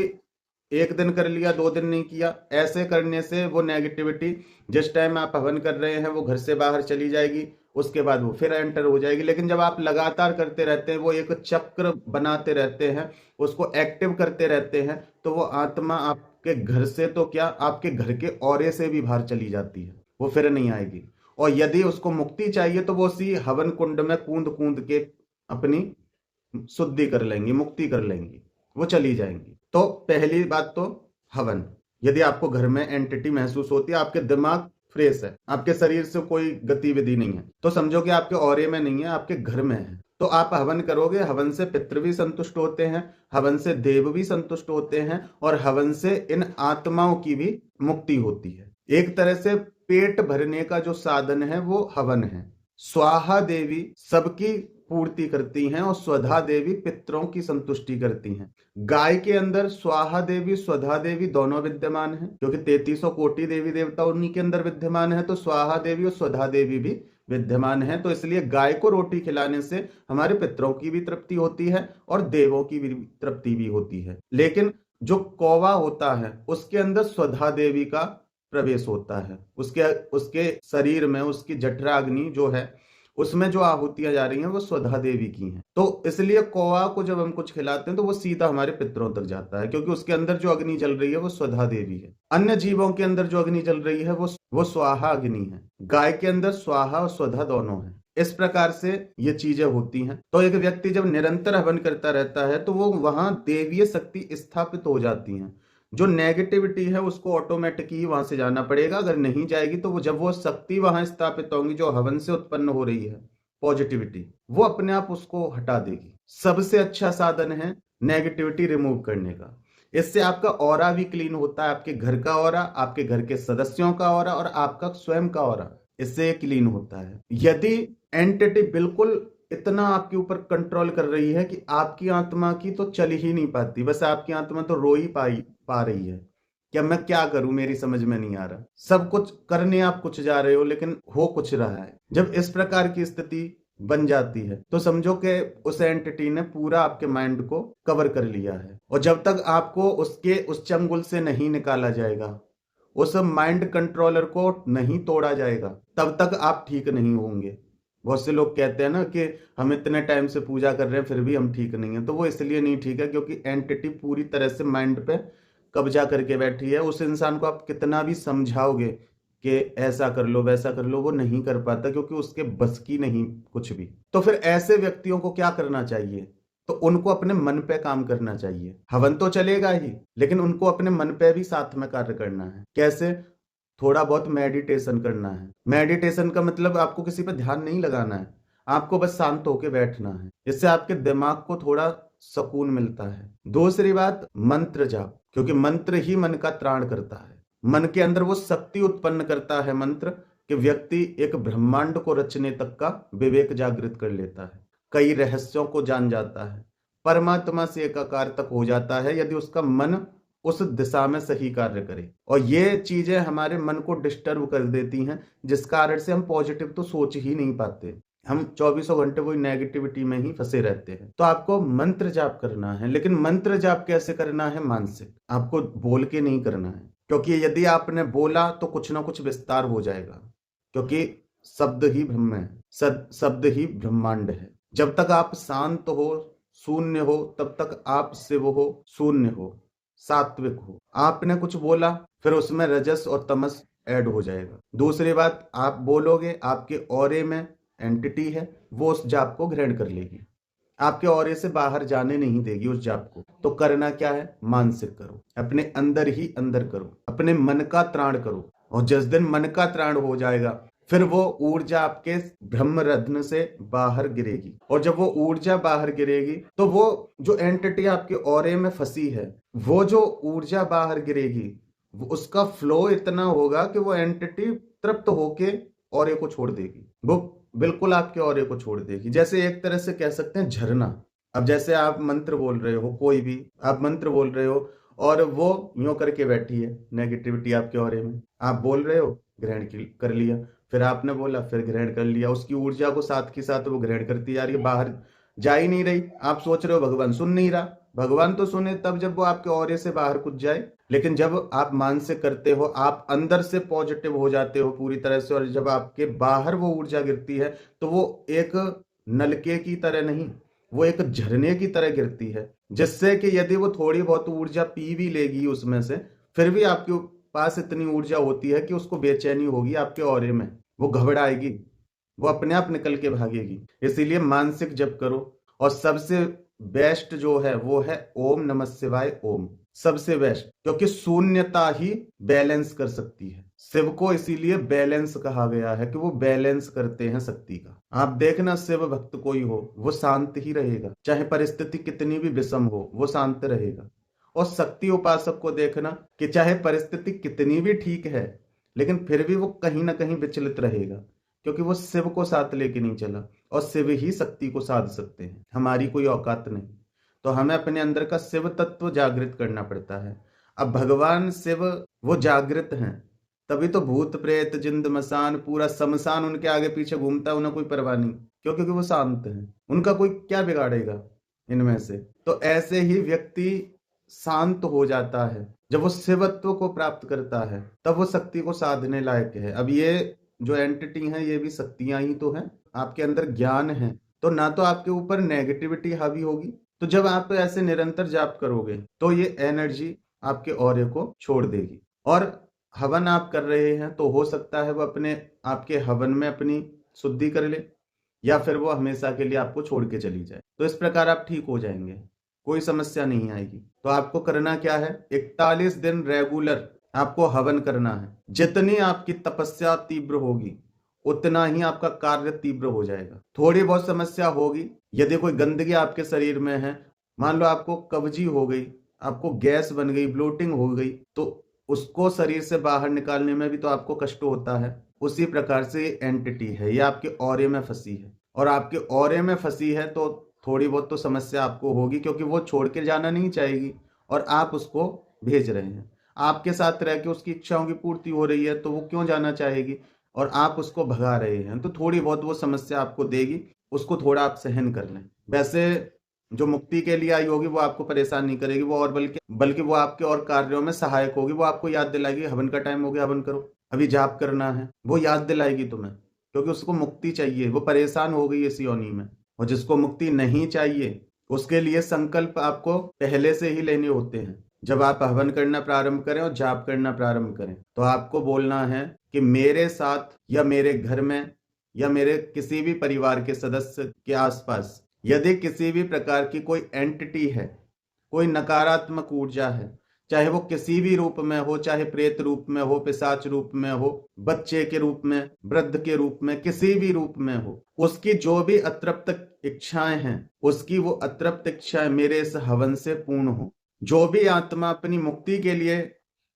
एक दिन कर लिया, 2 दिन नहीं किया, ऐसे करने से वो नेगेटिविटी जिस टाइम आप हवन कर रहे हैं वो घर से बाहर चली जाएगी, उसके बाद वो फिर एंटर हो जाएगी। लेकिन जब आप लगातार करते रहते हैं, वो एक चक्र बनाते रहते हैं, उसको एक्टिव करते रहते हैं, तो वो आत्मा आपके घर से तो क्या, आपके घर के औरे से भी बाहर चली जाती है, वो फिर नहीं आएगी। और यदि उसको मुक्ति चाहिए तो वो उसी हवन कुंड में कूद कूद के अपनी शुद्धि कर लेंगी, मुक्ति कर लेंगी, वो चली जाएंगी। तो पहली बात तो हवन। यदि आपको घर में एंटिटी महसूस होती है, आपके दिमाग फ्रेश है, आपके शरीर से कोई गतिविधि नहीं है, तो समझो कि आपके ऑरे में नहीं है, आपके घर में है। तो आप हवन करोगे, हवन से पितृ भी संतुष्ट होते हैं, हवन से देव भी संतुष्ट होते हैं, और हवन से इन आत्माओं की भी मुक्ति होती है। एक तरह से पेट भरने का जो साधन है वो हवन है। स्वाहा देवी सबकी पूर्ति करती हैं और स्वधा देवी पितरों की संतुष्टि करती हैं। गाय के अंदर स्वाहा देवी, स्वधा देवी दोनों विद्यमान हैं, क्योंकि 3300 कोटि देवी देवता उन्हीं के अंदर विद्यमान है। तो स्वाहा देवी और स्वधा देवी भी विद्यमान है। तो इसलिए गाय को रोटी खिलाने से हमारे पितरों की भी तृप्ति होती है और देवों की भी तृप्ति भी होती है। लेकिन जो कौवा होता है उसके अंदर स्वधा देवी का प्रवेश होता है, उसके शरीर में उसकी जठराग्नि जो है उसमें जो आहुतियां जा रही हैं वो स्वधा देवी की हैं। तो इसलिए कौवा को जब हम कुछ खिलाते हैं तो वो सीधा हमारे पितरों तक जाता है, क्योंकि उसके अंदर जो अग्नि जल रही है वो स्वधा देवी है। अन्य जीवों के अंदर जो अग्नि जल रही है वो स्वाहा अग्नि है। गाय के अंदर स्वाहा और स्वधा दोनों है। इस प्रकार से ये चीजें होती हैं। तो एक व्यक्ति जब निरंतर हवन करता रहता है तो वो वहां देवीय शक्ति स्थापित हो जाती है। जो नेगेटिविटी है उसको ऑटोमेटिक ही वहां से जाना पड़ेगा। अगर नहीं जाएगी तो वो जब वो शक्ति वहां स्थापित होंगी जो हवन से उत्पन्न हो रही है, पॉजिटिविटी, वो अपने आप उसको हटा देगी। सबसे अच्छा साधन है नेगेटिविटी रिमूव करने का। इससे आपका ऑरा भी क्लीन होता है, आपके घर का ऑरा, आपके घर के सदस्यों का ऑरा और आपका स्वयं का ऑरा, इससे क्लीन होता है। यदि एंटिटी बिल्कुल इतना आपके ऊपर कंट्रोल कर रही है कि आपकी आत्मा की तो चल ही नहीं पाती, बस आपकी आत्मा तो रो ही पा रही है कि अब मैं क्या करूं, मेरी समझ में नहीं आ रहा। सब कुछ करने आप कुछ जा रहे हो लेकिन हो कुछ रहा है। जब इस प्रकार की स्थिति बन जाती है तो समझो कि उस एंटिटी ने पूरा आपके माइंड को कवर कर लिया है। और जब तक आपको उसके उस चंगुल से नहीं निकाला जाएगा, उस माइंड कंट्रोलर को नहीं तोड़ा जाएगा, तब तक आप ठीक नहीं होंगे। बहुत से लोग कहते हैं ना कि हम इतने टाइम से पूजा कर रहे हैं फिर भी हम ठीक नहीं है। तो वो इसलिए नहीं ठीक है क्योंकि एंटिटी पूरी तरह से माइंड पे कब्जा करके बैठी है। उस इंसान को आप कितना भी समझाओगे कि ऐसा कर लो वैसा कर लो, वो नहीं कर पाता क्योंकि उसके बस की नहीं कुछ भी। तो फिर ऐसे व्यक्तियों को क्या करना चाहिए? तो उनको अपने मन पे काम करना चाहिए। हवन तो चलेगा ही लेकिन उनको अपने मन पे भी साथ में कार्य करना है। कैसे? थोड़ा बहुत मेडिटेशन करना है। मेडिटेशन का मतलब आपको किसी पर ध्यान नहीं लगाना है, आपको बस शांत होकर बैठना है। इससे आपके दिमाग को थोड़ा सुकून मिलता है। दूसरी बात, मंत्र जाप, क्योंकि मंत्र ही मन का त्राण करता है। मन के अंदर वो शक्ति उत्पन्न करता है मंत्र कि व्यक्ति एक ब्रह्मांड को रचने तक का विवेक जागृत कर लेता है, कई रहस्यों को जान जाता है, परमात्मा से एकाकार तक हो जाता है यदि उसका मन उस दिशा में सही कार्य करे। और ये चीजें हमारे मन को डिस्टर्ब कर देती हैं, जिस कारण से हम पॉजिटिव तो सोच ही नहीं पाते। हम 24 घंटे वही नेगेटिविटी में ही फंसे रहते हैं। तो आपको मंत्र जाप करना है, लेकिन मंत्र जाप कैसे करना है? मानसिक, आपको बोल के नहीं करना है, क्योंकि यदि आपने बोला तो कुछ ना कुछ विस्तार हो जाएगा, क्योंकि शब्द ही ब्रह्म है, शब्द ही ब्रह्मांड है। जब तक आप शांत हो, शून्य हो, तब तक आप शिव हो, शून्य हो, सात्विक हो। आपने कुछ बोला फिर उसमें रजस और तमस ऐड हो जाएगा। दूसरी बात, आप बोलोगे, आपके ऑरे में एंटिटी है, वो उस जाप को ग्रहण कर लेगी, आपके ऑरे से बाहर जाने नहीं देगी उस जाप को। तो करना क्या है? मानसिक करो, अपने अंदर ही अंदर करो, अपने मन का त्राण करो। और जिस दिन मन का त्राण हो जाएगा फिर वो ऊर्जा आपके ब्रह्म रत्न से बाहर गिरेगी। और जब वो ऊर्जा बाहर गिरेगी तो वो जो एंटिटी आपके ऑरे में फंसी है, वो जो ऊर्जा बाहर गिरेगी, उसका फ्लो इतना होगा कि वो एंटिटी तृप्त होके ऑरे को छोड़ देगी। वो बिल्कुल आपके ऑरे को छोड़ देगी। जैसे एक तरह से कह सकते हैं झरना। अब जैसे आप मंत्र बोल रहे हो, कोई भी आप मंत्र बोल रहे हो और वो यूं करके बैठी है नेगेटिविटी आपके ऑरे में, आप बोल रहे हो, ग्रहण कर लिया, फिर आपने बोला, फिर ग्रहण कर लिया, उसकी ऊर्जा को साथ के साथ वो ग्रहण करती जा रही है, बाहर जा ही नहीं रही। आप सोच रहे हो भगवान सुन नहीं रहा, भगवान तो सुने तब जब वो आपके ऑरे से बाहर कुछ जाए। लेकिन जब आप मानसिक करते हो, आप अंदर से पॉजिटिव हो जाते हो पूरी तरह से, और जब आपके बाहर वो ऊर्जा गिरती है तो वो एक नलके की तरह नहीं, वो एक झरने की तरह गिरती है, जिससे कि यदि वो थोड़ी बहुत ऊर्जा पी भी लेगी उसमें से, फिर भी आपके पास इतनी ऊर्जा होती है कि उसको बेचैनी होगी आपके ऑरे में, वो घबराएगी, वो अपने आप निकल के भागेगी। इसीलिए मानसिक जप करो। और सबसे बेस्ट जो है वो है ओम नमः शिवाय ओम, सबसे बेस्ट, क्योंकि शून्यता ही बैलेंस कर सकती है। शिव को इसीलिए बैलेंस कहा गया है कि वो बैलेंस करते हैं शक्ति का। आप देखना, शिव भक्त कोई हो वो शांत ही रहेगा, चाहे परिस्थिति कितनी भी विषम हो वो शांत रहेगा। और शक्ति उपासक को देखना कि चाहे परिस्थिति कितनी भी ठीक है लेकिन फिर भी वो कहीं ना कहीं विचलित रहेगा, क्योंकि वो शिव को साथ लेके नहीं चला। और शिव ही शक्ति को साध सकते हैं, हमारी कोई औकात नहीं। तो हमें अपने अंदर का शिव तत्व जागृत करना पड़ता है। अब भगवान शिव वो जागृत हैं, तभी तो भूत प्रेत जिंद मसान पूरा शमशान उनके आगे पीछे घूमता है, उन्हें कोई परवाह नहीं, क्योंकि वो शांत हैं, उनका कोई क्या बिगाड़ेगा इनमें से। तो ऐसे ही व्यक्ति शांत हो जाता है, जब वो शिवत्व को प्राप्त करता है तब वो शक्ति को साधने लायक है। अब ये जो एंटिटी हैं ये भी शक्तियां ही तो हैं, आपके अंदर ज्ञान है तो ना तो आपके ऊपर नेगेटिविटी हावी होगी। तो जब आप ऐसे निरंतर जाप करोगे तो ये एनर्जी आपके ऑरे को छोड़ देगी। और हवन आप कर रहे हैं तो हो सकता है वो अपने आपके हवन में अपनी शुद्धि कर ले, या फिर वो हमेशा के लिए आपको छोड़ के चली जाए। तो इस प्रकार आप ठीक हो जाएंगे, कोई समस्या नहीं आएगी। तो आपको करना क्या है, 41 दिन रेगुलर आपको हवन करना है। जितनी आपकी तपस्या तीव्र होगी उतना ही आपका कार्य तीव्र हो जाएगा। थोड़ी बहुत समस्या होगी, यदि कोई गंदगी आपके शरीर में है, मान लो आपको कब्जी हो गई, आपको गैस बन गई, ब्लोटिंग हो गई, तो उसको शरीर से बाहर निकालने में भी तो आपको कष्ट होता है। उसी प्रकार से ये एंटिटी है, ये आपके ऑरे में फंसी है, और आपके ऑरे में फंसी है तो थोड़ी बहुत तो समस्या आपको होगी, क्योंकि वो छोड़ के जाना नहीं चाहेगी और आप उसको भेज रहे हैं। आपके साथ रह के उसकी इच्छाओं की पूर्ति हो रही है तो वो क्यों जाना चाहेगी, और आप उसको भगा रहे हैं, तो थोड़ी बहुत वो समस्या आपको देगी, उसको थोड़ा आप सहन कर लें। वैसे जो मुक्ति के लिए आई होगी वो आपको परेशान नहीं करेगी, वो और बल्कि वो आपके और कार्यों में सहायक होगी। वो आपको याद दिलाएगी हवन का टाइम हो गया, हवन करो, अभी जाप करना है, वो याद दिलाएगी तुम्हें, क्योंकि उसको मुक्ति चाहिए, वो परेशान हो गई इस योनि में। और जिसको मुक्ति नहीं चाहिए उसके लिए संकल्प आपको पहले से ही लेने होते हैं। जब आप हवन करना प्रारंभ करें और जाप करना प्रारंभ करें तो आपको बोलना है कि मेरे साथ या मेरे घर में या मेरे किसी भी परिवार के सदस्य के आसपास यदि किसी भी प्रकार की कोई एंटिटी है, कोई नकारात्मक ऊर्जा है, चाहे वो किसी भी रूप में हो, चाहे प्रेत रूप में हो, पिशाच रूप में हो, बच्चे के रूप में, वृद्ध के रूप में, किसी भी रूप में हो, उसकी जो भी अतृप्त इच्छाएं हैं, उसकी वो अतृप्त इच्छाएं मेरे इस हवन से पूर्ण हो। जो भी आत्मा अपनी मुक्ति के लिए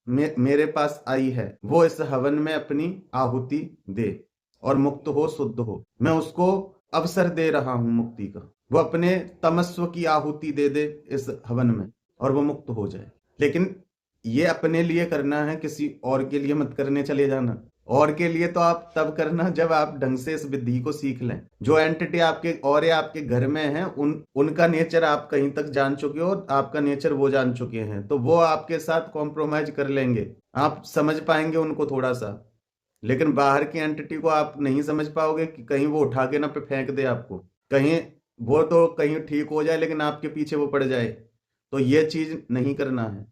मेरे पास आई है वो इस हवन में अपनी आहुति दे और मुक्त हो, शुद्ध हो। मैं उसको अवसर दे रहा हूं मुक्ति का, वो अपने तमस्व की आहुति दे दे इस हवन में और वो मुक्त हो जाए। लेकिन ये अपने लिए करना है, किसी और के लिए मत करने चले जाना। और के लिए तो आप तब करना जब आप ढंग से इस विधि को सीख लें। जो एंटिटी आपके और आपके घर में है उनका नेचर आप कहीं तक जान चुके हो, आपका नेचर वो जान चुके हैं, तो वो आपके साथ कॉम्प्रोमाइज कर लेंगे, आप समझ पाएंगे उनको थोड़ा सा। लेकिन बाहर की एंटिटी को आप नहीं समझ पाओगे कि कहीं वो उठा के ना पे फेंक दे आपको, कहीं वो तो कहीं ठीक हो जाए लेकिन आपके पीछे वो पड़ जाए। तो ये चीज नहीं करना है,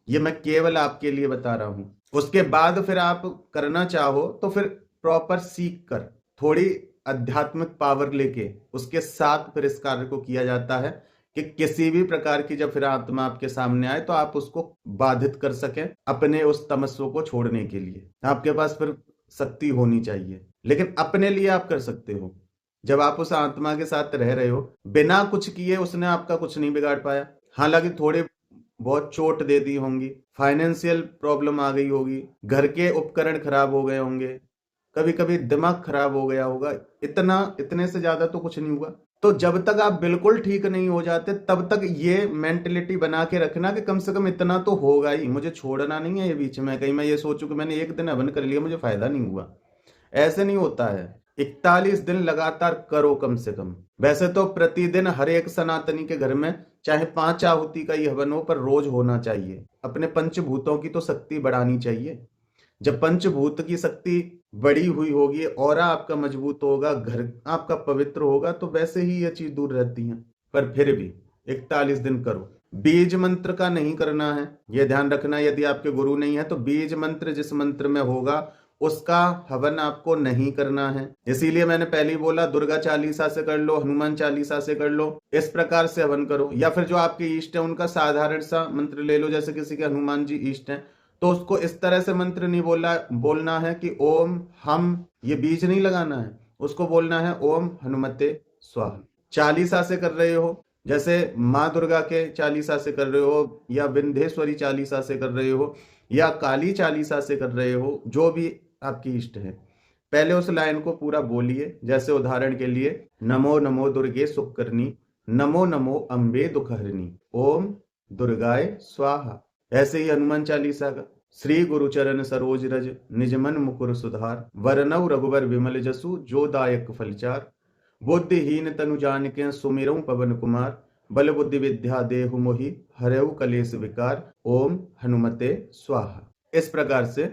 ये मैं केवल आपके लिए बता रहा हूं। उसके बाद फिर आप करना चाहो तो फिर प्रॉपर सीख कर थोड़ी आध्यात्मिक पावर लेके उसके साथ फिर इस कार्य को किया जाता है कि किसी भी प्रकार की जब फिर आत्मा आपके सामने आए तो आप उसको बाधित कर सकें अपने उस तमस्व को छोड़ने के लिए। आपके पास फिर शक्ति होनी चाहिए, लेकिन अपने लिए आप कर सकते हो। जब आप उस आत्मा के साथ रह रहे हो बिना कुछ किए, उसने आपका कुछ नहीं बिगाड़ पाया। हालांकि थोड़े बहुत चोट दे दी होंगी, फाइनेंशियल प्रॉब्लम आ गई होगी, घर के उपकरण खराब हो गए होंगे, कभी कभी दिमाग खराब हो गया होगा, इतने से ज्यादा तो कुछ नहीं हुआ। तो जब तक आप बिल्कुल ठीक नहीं हो जाते तब तक ये मेंटेलिटी बना के रखना कि कम से कम इतना तो होगा ही, मुझे छोड़ना नहीं है ये बीच में कहीं मैं ये सोचूं कि मैंने एक दिन हवन कर लिया मुझे फायदा नहीं हुआ। ऐसे नहीं होता है। 41 दिन लगातार करो कम से कम। वैसे तो प्रतिदिन हर एक सनातनी के घर में चाहे 5 आहुति का ही हवन हो, पर रोज होना चाहिए। अपने पंचभूतों की तो शक्ति बढ़ानी चाहिए। जब पंचभूत की शक्ति बड़ी हुई होगी, ऑरा आपका मजबूत होगा, घर आपका पवित्र होगा, तो वैसे ही ये चीज दूर रहती है। पर फिर भी 41 दिन करो। बीज मंत्र का नहीं करना है, यह ध्यान रखना। यदि आपके गुरु नहीं है तो बीज मंत्र जिस मंत्र में होगा उसका हवन आपको नहीं करना है। इसीलिए मैंने पहले ही बोला, दुर्गा चालीसा से कर लो, हनुमान चालीसा से कर लो, इस प्रकार से हवन करो। या फिर जो आपके इष्ट है उनका साधारण सा मंत्र ले लो, जैसे किसी के हनुमान जी इष्ट हैं तो उसको इस तरह से मंत्र नहीं बोलना है कि ओम हम, ये बीज नहीं लगाना है, उसको बोलना है ओम हनुमते स्वाहा। चालीसा से कर रहे हो, जैसे माँ दुर्गा के चालीसा से कर रहे हो, या विंध्येश्वरी चालीसा से कर रहे हो, या काली चालीसा से कर रहे हो, जो भी आपकी इष्ट है, पहले उस लाइन को पूरा बोलिए। जैसे उदाहरण के लिए, नमो नमो दुर्गे सुकरनी, नमो नमो अम्बे दुखहरनी, ओम दुर्गाय स्वाहा। ऐसे ही हनुमान चालीसा का, श्री गुरु चरण सरोज रज, निज मन मुकुर सुधार, वरनौ रघुवर विमल जसु, जो दायक फलचार। बुद्धिहीन तनु जानिके, सुमिरौ पवन कुमार, बल बुद्धि विद्या देहु मोहि, हरऊ कलेश विकार, ओम हनुमते स्वाहा। इस प्रकार से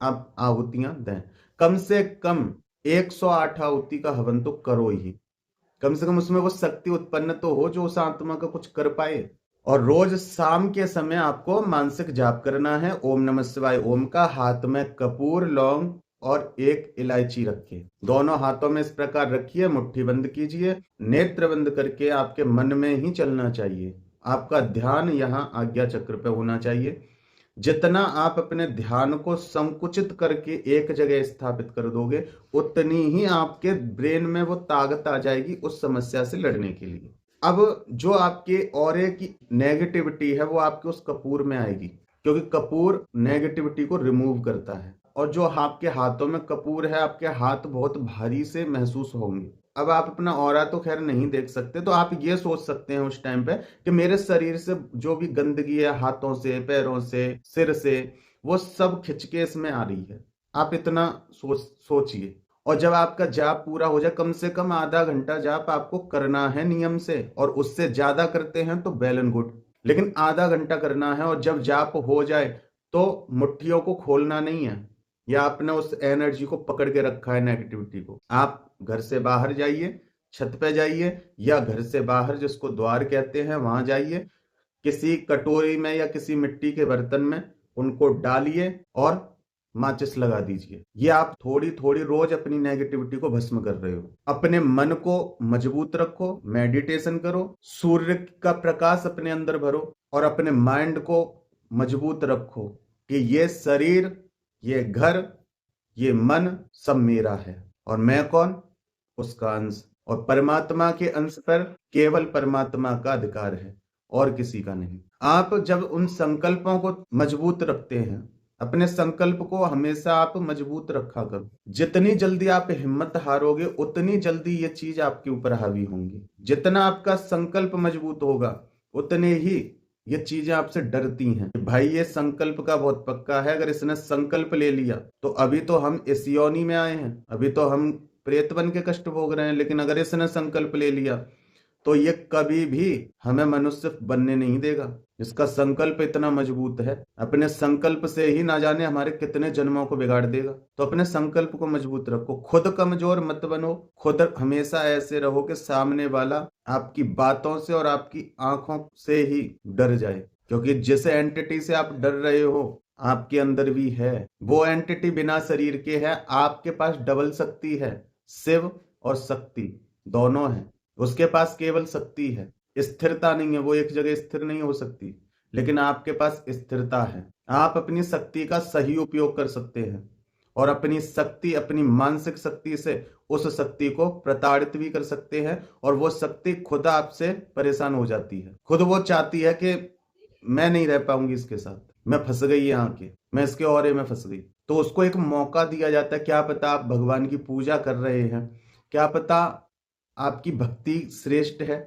आप आहुतियां दें। कम से कम 108 आहुति का हवन तो करो ही, कम से कम उसमें वो शक्ति उत्पन्न तो हो जो उस आत्मा का कुछ कर पाए। और रोज शाम के समय आपको मानसिक जाप करना है ओम नमः शिवाय ओम का। हाथ में कपूर, लौंग और एक इलायची रखिए, दोनों हाथों में इस प्रकार रखिए, मुट्ठी बंद कीजिए, नेत्र बंद करके आपके मन में ही चलना चाहिए। आपका ध्यान यहाँ आज्ञा चक्र पे होना चाहिए। जितना आप अपने ध्यान को संकुचित करके एक जगह स्थापित कर दोगे, उतनी ही आपके ब्रेन में वो ताकत आ जाएगी उस समस्या से लड़ने के लिए। अब जो आपके ऑरे की नेगेटिविटी है वो आपके उस कपूर में आएगी, क्योंकि कपूर नेगेटिविटी को रिमूव करता है। और जो आपके हाथों में कपूर है, आपके हाथ बहुत भारी से महसूस होंगे। अब आप अपना ऑरा तो खैर नहीं देख सकते, तो आप ये सोच सकते हैं उस टाइम पे कि मेरे शरीर से जो भी गंदगी है, हाथों से, पैरों से, सिर से, वो सब खिंच के इसमें आ रही है। आप इतना सोचिए। और जब आपका जाप पूरा हो जाए, कम से कम आधा घंटा जाप आपको करना है नियम से, और उससे ज्यादा करते हैं तो वेल एंड गुड, लेकिन आधा घंटा करना है। और जब जाप हो जाए तो मुट्ठियों को खोलना नहीं है, या आपने उस एनर्जी को पकड़ के रखा है, नेगेटिविटी को। आप घर से बाहर जाइए, छत पे जाइए, या घर से बाहर जिसको द्वार कहते हैं वहां जाइए, किसी कटोरी में या किसी मिट्टी के बर्तन में उनको डालिए और माचिस लगा दीजिए। ये आप थोड़ी थोड़ी रोज अपनी नेगेटिविटी को भस्म कर रहे हो। अपने मन को मजबूत रखो, मेडिटेशन करो, सूर्य का प्रकाश अपने अंदर भरो, और अपने माइंड को मजबूत रखो कि ये शरीर, ये घर, ये मन सब मेरा है, और मैं कौन? उसका अंश। और परमात्मा के अंश पर केवल परमात्मा का अधिकार है और किसी का नहीं। आप जब उन संकल्पों को मजबूत रखते हैं, अपने संकल्प को हमेशा आप मजबूत रखा करो। जितनी जल्दी आप हिम्मत हारोगे, उतनी जल्दी ये चीज आपके ऊपर हावी होंगी। जितना आपका संकल्प मजबूत होगा, उतने ही ये चीजें आपसे डरती हैं। भाई ये संकल्प का बहुत पक्का है, अगर इसने संकल्प ले लिया तो अभी तो हम इस योनि में आए हैं, अभी तो हम प्रेत बन के कष्ट भोग रहे हैं, लेकिन अगर इसने संकल्प ले लिया तो ये कभी भी हमें मनुष्य बनने नहीं देगा। इसका संकल्प इतना मजबूत है, अपने संकल्प से ही ना जाने हमारे कितने जन्मों को बिगाड़ देगा। तो अपने संकल्प को मजबूत रखो, खुद कमजोर मत बनो, खुद हमेशा ऐसे रहो कि सामने वाला आपकी बातों से और आपकी आंखों से ही डर जाए। क्योंकि जिस एंटिटी से आप डर रहे हो, आपके अंदर भी है। वो एंटिटी बिना शरीर के है, आपके पास डबल शक्ति है, शिव और शक्ति दोनों है। उसके पास केवल शक्ति है, स्थिरता नहीं है, वो एक जगह स्थिर नहीं हो सकती, लेकिन आपके पास स्थिरता है। आप अपनी शक्ति का सही उपयोग कर सकते हैं, और अपनी शक्ति, अपनी मानसिक शक्ति से उस शक्ति को प्रताड़ित भी कर सकते हैं, और वो शक्ति खुद आपसे परेशान हो जाती है। खुद वो चाहती है कि मैं नहीं रह पाऊंगी इसके साथ, मैं फंस गई यहाँ के, मैं इसके औरे में फंस गई। तो उसको एक मौका दिया जाता है। क्या पता आप भगवान की पूजा कर रहे हैं, क्या पता आपकी भक्ति श्रेष्ठ है,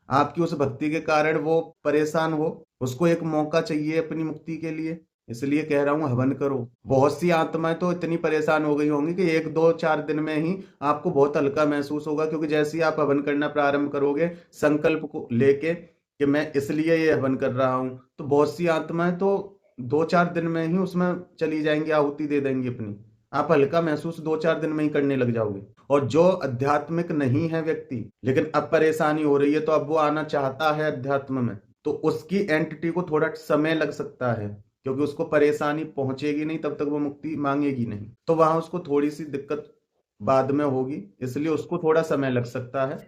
आपकी उस भक्ति के कारण वो परेशान हो, उसको एक मौका चाहिए अपनी मुक्ति के लिए। इसलिए कह रहा हूं हवन करो। बहुत सी आत्माएं तो इतनी परेशान हो गई होंगी कि 1 2 4 दिन में ही आपको बहुत हल्का महसूस होगा, क्योंकि जैसे ही आप हवन करना प्रारंभ करोगे संकल्प को लेके कि मैं इसलिए ये हवन कर रहा हूं, तो बहुत सी आत्माएं तो 2 4 दिन में ही उसमें चली जाएंगी, आहुति दे देंगी अपनी। आप हल्का महसूस 2 4 दिन में ही करने लग जाओगे। और जो आध्यात्मिक नहीं है व्यक्ति, लेकिन अब परेशानी हो रही है, तो अब वो आना चाहता है अध्यात्म में, तो उसकी एंटिटी को थोड़ा समय लग सकता है, क्योंकि उसको परेशानी पहुंचेगी नहीं, तब तक वो मुक्ति मांगेगी नहीं, तो वहां उसको थोड़ी सी दिक्कत बाद में होगी, इसलिए उसको थोड़ा समय लग सकता है,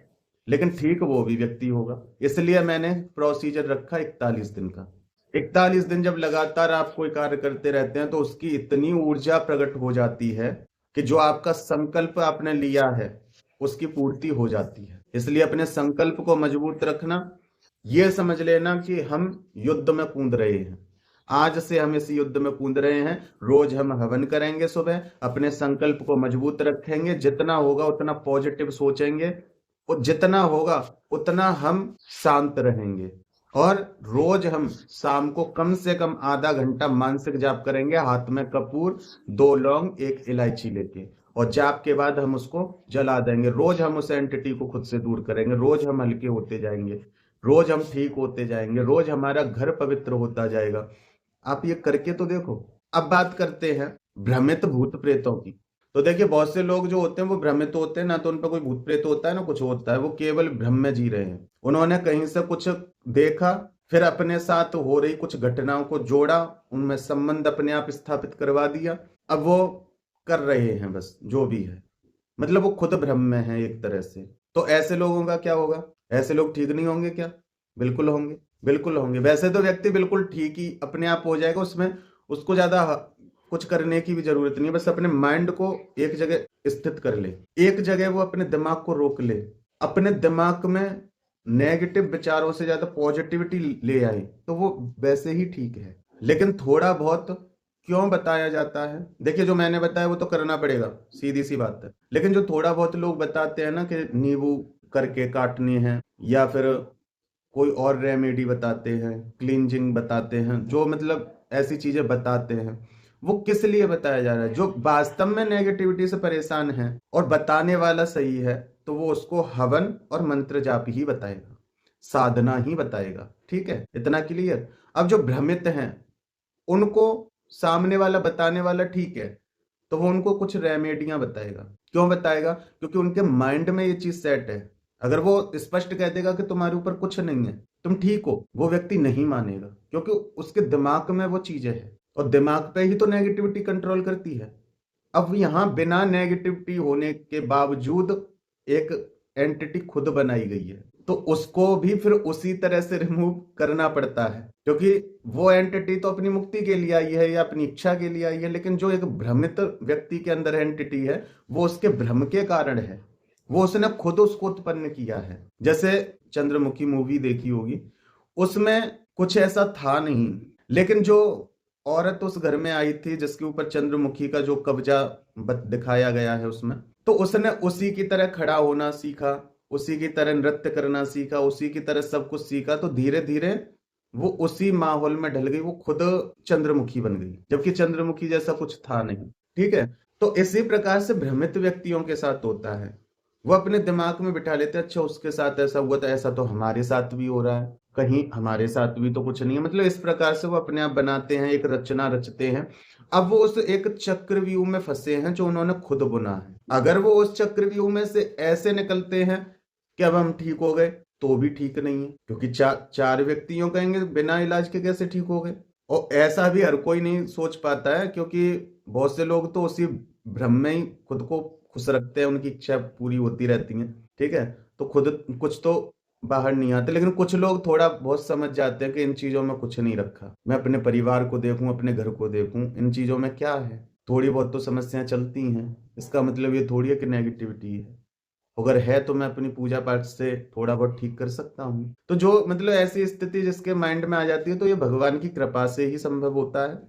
लेकिन ठीक वो भी व्यक्ति होगा। इसलिए मैंने प्रोसीजर रखा 41 दिन का। 41 दिन जब लगातार आप कोई कार्य करते रहते हैं, तो उसकी इतनी ऊर्जा प्रकट हो जाती है कि जो आपका संकल्प आपने लिया है उसकी पूर्ति हो जाती है। इसलिए अपने संकल्प को मजबूत रखना। यह समझ लेना कि हम युद्ध में कूद रहे हैं, आज से हम इस युद्ध में कूद रहे हैं। रोज हम हवन करेंगे, सुबह अपने संकल्प को मजबूत रखेंगे, जितना होगा उतना पॉजिटिव सोचेंगे, और जितना होगा उतना हम शांत रहेंगे। और रोज हम शाम को कम से कम आधा घंटा मानसिक जाप करेंगे, हाथ में कपूर, 2 लौंग, एक इलायची लेके, और जाप के बाद हम उसको जला देंगे। रोज हम उस एंटिटी को खुद से दूर करेंगे, रोज हम हल्के होते जाएंगे, रोज हम ठीक होते जाएंगे, रोज हमारा घर पवित्र होता जाएगा। आप ये करके तो देखो। अब बात करते हैं भ्रमित भूत प्रेतों की। तो देखिए बहुत से लोग जो होते हैं वो भ्रमित होते हैं, ना तो उन पर कोई भूत प्रेत होता है ना कुछ होता है, वो केवल भ्रम में जी रहे हैं। उन्होंने कहीं से कुछ देखा, फिर अपने साथ हो रही कुछ घटनाओं को जोड़ा, उनमें संबंध अपने आप स्थापित करवा दिया, अब वो कर रहे हैं बस जो भी है, मतलब वो खुद भ्रम में है एक तरह से। तो ऐसे लोगों का क्या होगा? ऐसे लोग ठीक नहीं होंगे क्या? बिल्कुल होंगे, बिल्कुल होंगे। वैसे तो व्यक्ति बिल्कुल ठीक ही अपने आप हो जाएगा, उसमें उसको ज्यादा कुछ करने की भी जरूरत नहीं है, बस अपने माइंड को एक जगह स्थित कर ले, एक जगह वो अपने दिमाग को रोक ले, अपने दिमाग में नेगेटिव विचारों से ज्यादा पॉजिटिविटी ले आए, तो वो वैसे ही ठीक है। लेकिन थोड़ा बहुत क्यों बताया जाता है? देखिए जो मैंने बताया वो तो करना पड़ेगा, सीधी सी बात है। लेकिन जो थोड़ा बहुत लोग बताते हैं ना कि नींबू करके काटने हैं, या फिर कोई और रेमेडी बताते हैं, क्लींजिंग बताते हैं, जो मतलब ऐसी चीजें बताते हैं, वो किस लिए बताया जा रहा है? जो वास्तव में नेगेटिविटी से परेशान है और बताने वाला सही है, तो वो उसको हवन और मंत्र जाप ही बताएगा, साधना ही बताएगा। ठीक है, इतना क्लियर। अब जो भ्रमित हैं उनको सामने वाला बताने वाला ठीक है, तो वो उनको कुछ रेमेडियां बताएगा। क्यों बताएगा? क्योंकि उनके माइंड में ये चीज सेट है। अगर वो स्पष्ट कह देगा कि तुम्हारे ऊपर कुछ नहीं है, तुम ठीक हो, वो व्यक्ति नहीं मानेगा, क्योंकि उसके दिमाग में वो चीजें है, और दिमाग पे ही तो नेगेटिविटी कंट्रोल करती है। अब यहाँ बिना नेगेटिविटी होने के बावजूद एक एंटिटी खुद बनाई गई है, तो उसको भी फिर उसी तरह से रिमूव करना पड़ता है, क्योंकि वो एंटिटी तो अपनी मुक्ति के लिए आई है या अपनी इच्छा के लिए आई है, लेकिन जो एक भ्रमित व्यक्ति के अंदर एंटिटी है वो उसके भ्रम के कारण है, वो उसने खुद उसको उत्पन्न किया है। जैसे चंद्रमुखी मूवी देखी होगी, उसमें कुछ ऐसा था नहीं, लेकिन जो औरत उस घर में आई थी जिसके ऊपर चंद्रमुखी का जो कब्जा दिखाया गया है उसमें, तो उसने उसी की तरह खड़ा होना सीखा, उसी की तरह नृत्य करना सीखा, उसी की तरह सब कुछ सीखा, तो धीरे धीरे वो उसी माहौल में ढल गई, वो खुद चंद्रमुखी बन गई, जबकि चंद्रमुखी जैसा कुछ था नहीं। ठीक है, तो इसी प्रकार से भ्रमित व्यक्तियों के साथ होता है। वो अपने दिमाग में बिठा लेते हैं, अच्छा उसके साथ ऐसा हुआ तो ऐसा तो हमारे साथ भी हो रहा है, कहीं हमारे साथ भी तो कुछ नहीं है, मतलब इस प्रकार से वो अपने आप बनाते हैं, एक रचना रचते हैं। अब वो उस एक चक्रव्यूह में फंसे हैं जो उन्होंने खुद बुना है। अगर वो उस चक्रव्यूह में से ऐसे निकलते हैं कि अब हम ठीक हो गए, तो भी ठीक नहीं है, क्योंकि चार व्यक्तियों कहेंगे बिना इलाज के कैसे ठीक हो गए। और ऐसा भी हर कोई नहीं सोच पाता है, क्योंकि बहुत से लोग तो उसी भ्रम में ही खुद को खुश रखते हैं, उनकी इच्छा पूरी होती रहती है। ठीक है, तो खुद कुछ तो बाहर नहीं आते, लेकिन कुछ लोग थोड़ा बहुत समझ जाते हैं कि इन चीजों में कुछ नहीं रखा, मैं अपने परिवार को देखूं, अपने घर को देखूं, इन चीजों में क्या है, थोड़ी बहुत तो समस्याएं चलती हैं, इसका मतलब ये थोड़ी है कि नेगेटिविटी है। अगर है तो मैं अपनी पूजा पाठ से थोड़ा बहुत ठीक कर सकता हूँ। तो जो मतलब ऐसी स्थिति जिसके माइंड में आ जाती है, तो ये भगवान की कृपा से ही संभव होता है।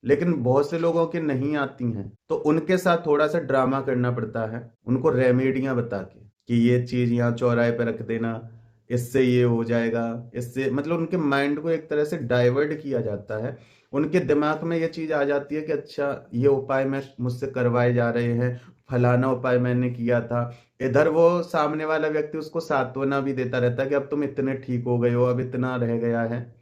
लेकिन बहुत से लोगों के नहीं आती हैं, तो उनके साथ थोड़ा सा ड्रामा करना पड़ता है, उनको रेमेडियां बता के कि ये चीज यहाँ चौराहे पे रख देना, इससे ये हो जाएगा, इससे मतलब उनके माइंड को एक तरह से डाइवर्ट किया जाता है। उनके दिमाग में ये चीज आ जाती है कि अच्छा ये उपाय मैं मुझसे करवाए जा रहे हैं, फलाना उपाय मैंने किया था। इधर वो सामने वाला व्यक्ति उसको सांत्वना भी देता रहता है कि अब तुम इतने ठीक हो गए हो, अब इतना रह गया है।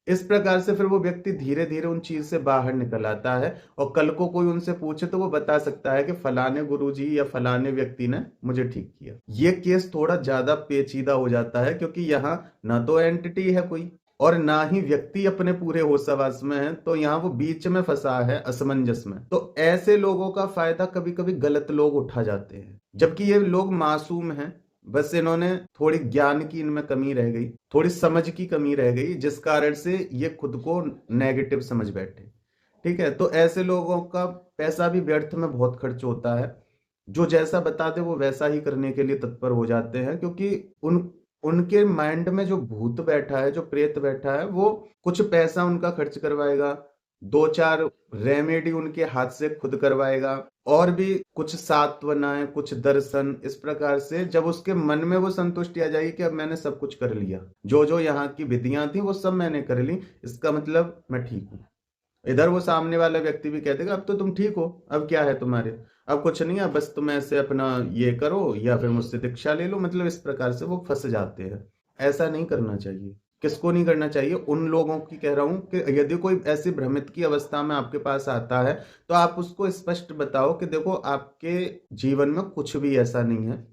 इस प्रकार से फिर वो व्यक्ति धीरे धीरे उन चीज से बाहर निकल आता है, और कल को कोई उनसे पूछे तो वो बता सकता है कि फलाने गुरुजी या फलाने व्यक्ति ने मुझे ठीक किया। ये केस थोड़ा ज्यादा पेचीदा हो जाता है, क्योंकि यहाँ ना तो एंटिटी है कोई, और ना ही व्यक्ति अपने पूरे होशावास में है, तो यहाँ वो बीच में फंसा है असमंजस में। तो ऐसे लोगों का फायदा कभी कभी गलत लोग उठा जाते हैं, जबकि ये लोग मासूम हैं, बस इन्होंने थोड़ी ज्ञान की इनमें कमी रह गई, थोड़ी समझ की कमी रह गई, जिस कारण से ये खुद को नेगेटिव समझ बैठे। ठीक है, तो ऐसे लोगों का पैसा भी व्यर्थ में बहुत खर्च होता है। जो जैसा बता दे वो वैसा ही करने के लिए तत्पर हो जाते हैं, क्योंकि उनके माइंड में जो भूत बैठा है, जो प्रेत बैठा है, वो कुछ पैसा उनका खर्च करवाएगा, दो चार रेमेडी उनके हाथ से खुद करवाएगा, और भी कुछ सांत्वनाएं, कुछ दर्शन, इस प्रकार से जब उसके मन में वो संतुष्टि आ जाएगी कि अब मैंने सब कुछ कर लिया, जो जो यहाँ की विधियां थी वो सब मैंने कर ली, इसका मतलब मैं ठीक हूँ। इधर वो सामने वाला व्यक्ति भी कह देगा अब तो तुम ठीक हो, अब क्या है तुम्हारे, अब कुछ नहीं है, बस तुम ऐसे अपना ये करो या फिर मुझसे दीक्षा ले लो, मतलब इस प्रकार से वो फंस जाते हैं। ऐसा नहीं करना चाहिए। किसको नहीं करना चाहिए? उन लोगों की कह रहा हूं कि यदि कोई ऐसी भ्रमित की अवस्था में आपके पास आता है तो आप उसको स्पष्ट बताओ कि देखो आपके जीवन में कुछ भी ऐसा नहीं है,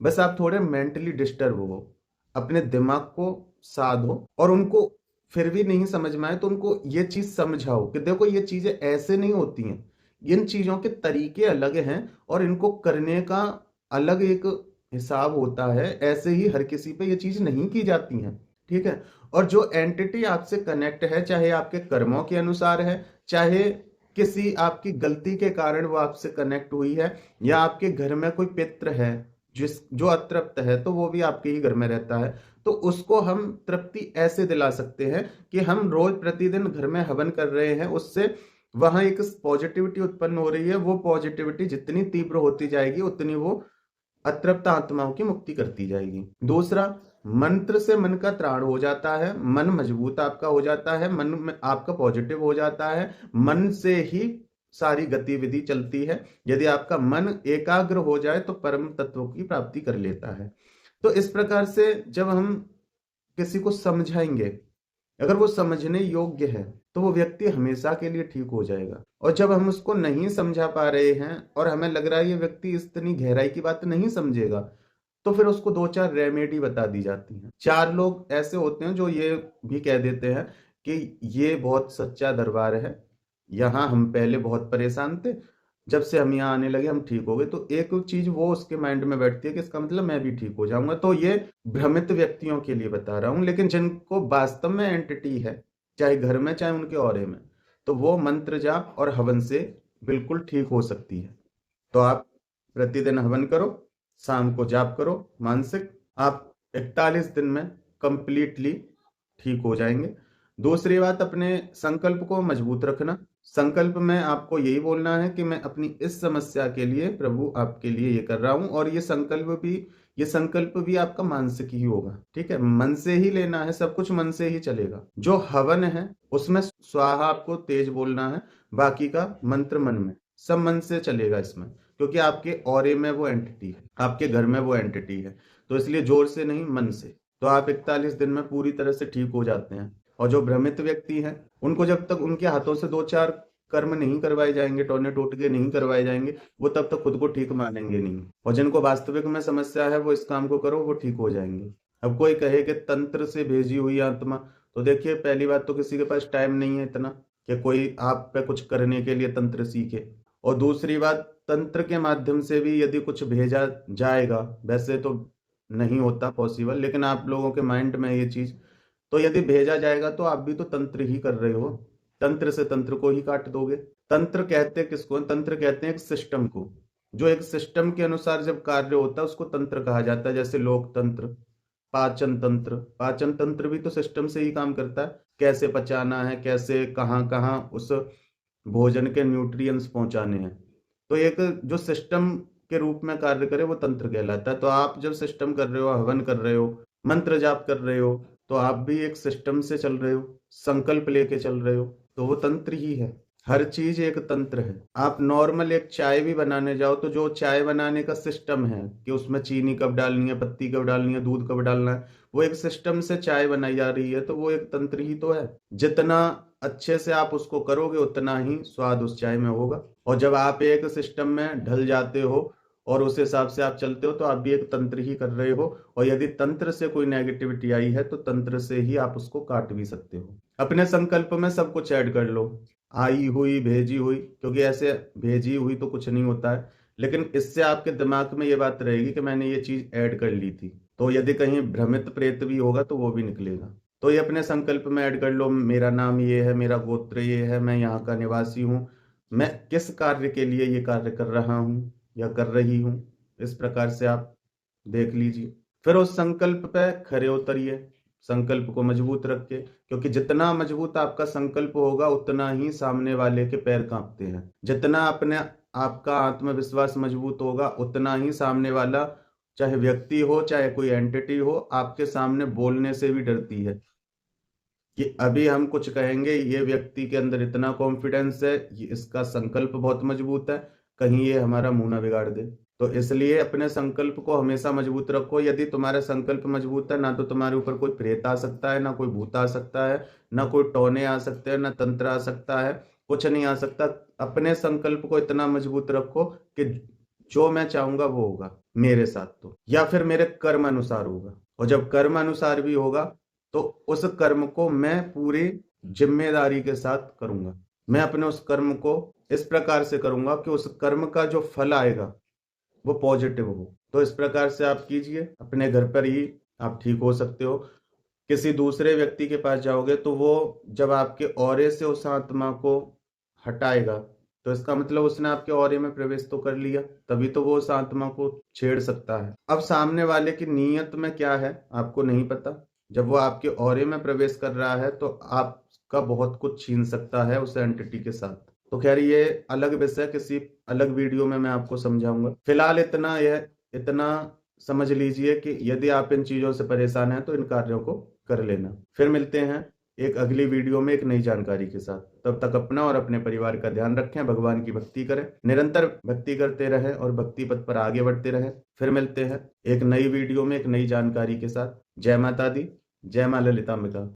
बस आप थोड़े मेंटली डिस्टर्ब हो, अपने दिमाग को साधो। और उनको फिर भी नहीं समझ में आए तो उनको ये चीज समझाओ कि देखो ये चीजें ऐसे नहीं होती हैं, इन चीजों के तरीके अलग हैं और इनको करने का अलग एक हिसाब होता है, ऐसे ही हर किसी पे ये चीज नहीं की जाती हैं। ठीक है? और जो एंटिटी आपसे कनेक्ट है, चाहे आपके कर्मों के अनुसार है, चाहे किसी आपकी गलती के कारण वो आपसे कनेक्ट हुई है, या आपके घर में कोई पितृ है जो अतृप्त है तो वो भी आपके ही घर में रहता है, तो उसको हम तृप्ति ऐसे दिला सकते हैं कि हम रोज प्रतिदिन घर में हवन कर रहे हैं, उससे वहां एक पॉजिटिविटी उत्पन्न हो रही है। वो पॉजिटिविटी जितनी तीव्र होती जाएगी उतनी वो अतृप्त आत्माओं की मुक्ति करती जाएगी। दूसरा, मंत्र से मन का त्राण हो जाता है, मन मजबूत आपका हो जाता है, मन में आपका पॉजिटिव हो जाता है, मन से ही सारी गतिविधि चलती है। यदि आपका मन एकाग्र हो जाए तो परम तत्व की प्राप्ति कर लेता है। तो इस प्रकार से जब हम किसी को समझाएंगे, अगर वो समझने योग्य है तो वो व्यक्ति हमेशा के लिए ठीक हो जाएगा। और जब हम उसको नहीं समझा पा रहे हैं और हमें लग रहा है ये व्यक्ति इतनी गहराई की बात नहीं समझेगा, तो फिर उसको दो चार रेमेडी बता दी जाती हैं। चार लोग ऐसे होते हैं जो ये भी कह देते हैं कि ये बहुत सच्चा दरबार है, यहाँ हम पहले बहुत परेशान थे, जब से हम यहाँ आने लगे हम ठीक हो गए। तो एक चीज वो उसके माइंड में बैठती है कि इसका मतलब मैं भी ठीक हो जाऊंगा। तो ये भ्रमित व्यक्तियों के लिए बता रहा हूं, लेकिन जिनको वास्तव में एंटिटी है, चाहे घर में चाहे उनके औरे में, तो वो मंत्र जाप और हवन से बिल्कुल ठीक हो सकती है। तो आप प्रतिदिन हवन करो, शाम को जाप करो मानसिक, आप 41 दिन में कंप्लीटली ठीक हो जाएंगे। दूसरी बात, अपने संकल्प को मजबूत रखना। संकल्प में आपको यही बोलना है कि मैं अपनी इस समस्या के लिए प्रभु आपके लिए ये कर रहा हूं, और ये संकल्प भी आपका मानसिक ही होगा। ठीक है? मन से ही लेना है, सब कुछ मन से ही चलेगा। जो हवन है उसमें स्वाहा आपको तेज बोलना है, बाकी का मंत्र मन में, सब मन से चलेगा इसमें, क्योंकि आपके ऑरे में वो एंटिटी है, आपके घर में वो एंटिटी है। तो इसलिए जोर से नहीं, मन से। तो आप 41 दिन में पूरी तरह से ठीक हो जाते हैं। और जो भ्रमित व्यक्ति हैं उनको जब तक उनके हाथों से दो चार कर्म नहीं करवाए जाएंगे, टोने टोटके नहीं करवाए जाएंगे, वो तब तक खुद को ठीक मानेंगे नहीं। और जिनको वास्तविक में समस्या है वो इस काम को करो, वो ठीक हो जाएंगे। अब कोई कहे कि तंत्र से भेजी हुई आत्मा, तो देखिए पहली बात तो किसी के पास टाइम नहीं है इतना कि कोई आप पे कुछ करने के लिए तंत्र सीखे। और दूसरी बात, तंत्र के माध्यम से भी यदि कुछ भेजा जाएगा, वैसे तो नहीं होता पॉसिबल, लेकिन आप लोगों के माइंड में ये चीज, तो यदि भेजा जाएगा तो आप भी तो तंत्र ही कर रहे हो, तंत्र से तंत्र को ही काट दोगे। तंत्र कहते किसको? तंत्र कहते हैं एक सिस्टम को, जो एक सिस्टम के अनुसार जब कार्य होता है उसको तंत्र कहा जाता है। जैसे लोकतंत्र, पाचन तंत्र, पाचन तंत्र भी तो सिस्टम से ही काम करता है, कैसे पचाना है, कैसे कहाँ कहाँ उस भोजन के न्यूट्रिएंट्स पहुंचाने हैं। तो एक जो सिस्टम के रूप में कार्य करे वो तंत्र कहलाता है। तो आप जब सिस्टम कर रहे हो, हवन कर रहे हो, मंत्र जाप कर रहे हो, तो आप भी एक सिस्टम से चल रहे हो, संकल्प लेके चल रहे हो, तो वो तंत्र ही है। हर चीज एक तंत्र है। आप नॉर्मल एक चाय भी बनाने जाओ तो जो चाय बनाने का सिस्टम है कि उसमें चीनी कब डालनी है, पत्ती कब डालनी है, दूध कब डालना है, वो एक सिस्टम से चाय बनाई जा रही है, तो वो एक तंत्र ही तो है। जितना अच्छे से आप उसको करोगे उतना ही स्वाद उस चाय में होगा। और जब आप एक सिस्टम में ढल जाते हो और उस हिसाब से आप चलते हो तो आप भी एक तंत्र ही कर रहे हो। और यदि तंत्र से कोई नेगेटिविटी आई है तो तंत्र से ही आप उसको काट भी सकते हो। अपने संकल्प में सब कुछ ऐड कर लो, आई हुई भेजी हुई, क्योंकि ऐसे भेजी हुई तो कुछ नहीं होता है, लेकिन इससे आपके दिमाग में ये बात रहेगी कि मैंने ये चीज ऐड कर ली थी। तो यदि कहीं भ्रमित प्रेत भी होगा तो वो भी निकलेगा। तो ये अपने संकल्प में ऐड कर लो, मेरा नाम ये है, मेरा गोत्र ये है, मैं यहाँ का निवासी हूँ, मैं किस कार्य के लिए ये कार्य कर रहा हूँ या कर रही हूँ। इस प्रकार से आप देख लीजिए, फिर उस संकल्प पे खरे उतरिए, संकल्प को मजबूत रख के, क्योंकि जितना मजबूत आपका संकल्प होगा उतना ही सामने वाले के पैर कांपते हैं। जितना अपने आपका आत्मविश्वास मजबूत होगा उतना ही सामने वाला, चाहे व्यक्ति हो चाहे कोई एंटिटी हो, आपके सामने बोलने से भी डरती है कि अभी हम कुछ कहेंगे, ये व्यक्ति के अंदर इतना कॉन्फिडेंस है, ये इसका संकल्प बहुत मजबूत है, कहीं ये हमारा मुंह ना बिगाड़ दे। तो इसलिए अपने संकल्प को हमेशा मजबूत रखो। यदि तुम्हारा संकल्प मजबूत है, ना तो तुम्हारे ऊपर कोई प्रेत आ सकता है, ना कोई भूत आ सकता है, ना कोई टोने आ सकते हैं, ना तंत्र आ सकता है, कुछ नहीं आ सकता। अपने संकल्प को इतना मजबूत रखो कि जो मैं चाहूंगा वो होगा मेरे साथ, तो या फिर मेरे कर्म अनुसार होगा। और जब कर्म अनुसार भी होगा तो उस कर्म को मैं पूरी जिम्मेदारी के साथ करूंगा। मैं अपने उस कर्म को इस प्रकार से करूंगा कि उस कर्म का जो फल आएगा वो पॉजिटिव हो। तो इस प्रकार से आप कीजिए, अपने घर पर ही आप ठीक हो सकते हो। किसी दूसरे व्यक्ति के पास जाओगे तो वो जब आपके ऑरे से उस आत्मा को हटाएगा, तो इसका मतलब उसने आपके ऑरे में प्रवेश तो कर लिया, तभी तो वो उस आत्मा को छेड़ सकता है। अब सामने वाले की नीयत में क्या है आपको नहीं पता। जब वो आपके ऑरे में प्रवेश कर रहा है तो आपका बहुत कुछ छीन सकता है उस एंटिटी के साथ। तो खैर ये अलग विषय, किसी अलग वीडियो में मैं आपको समझाऊंगा। फिलहाल इतना समझ लीजिए कि यदि आप इन चीजों से परेशान हैं तो इन कार्यों को कर लेना। फिर मिलते हैं एक अगली वीडियो में एक नई जानकारी के साथ। तब तक अपना और अपने परिवार का ध्यान रखें, भगवान की भक्ति करें, निरंतर भक्ति करते रहें और भक्ति पथ पर आगे बढ़ते रहें। फिर मिलते हैं एक नई वीडियो में एक नई जानकारी के साथ। जय माता दी, जय मां ललितांबिका।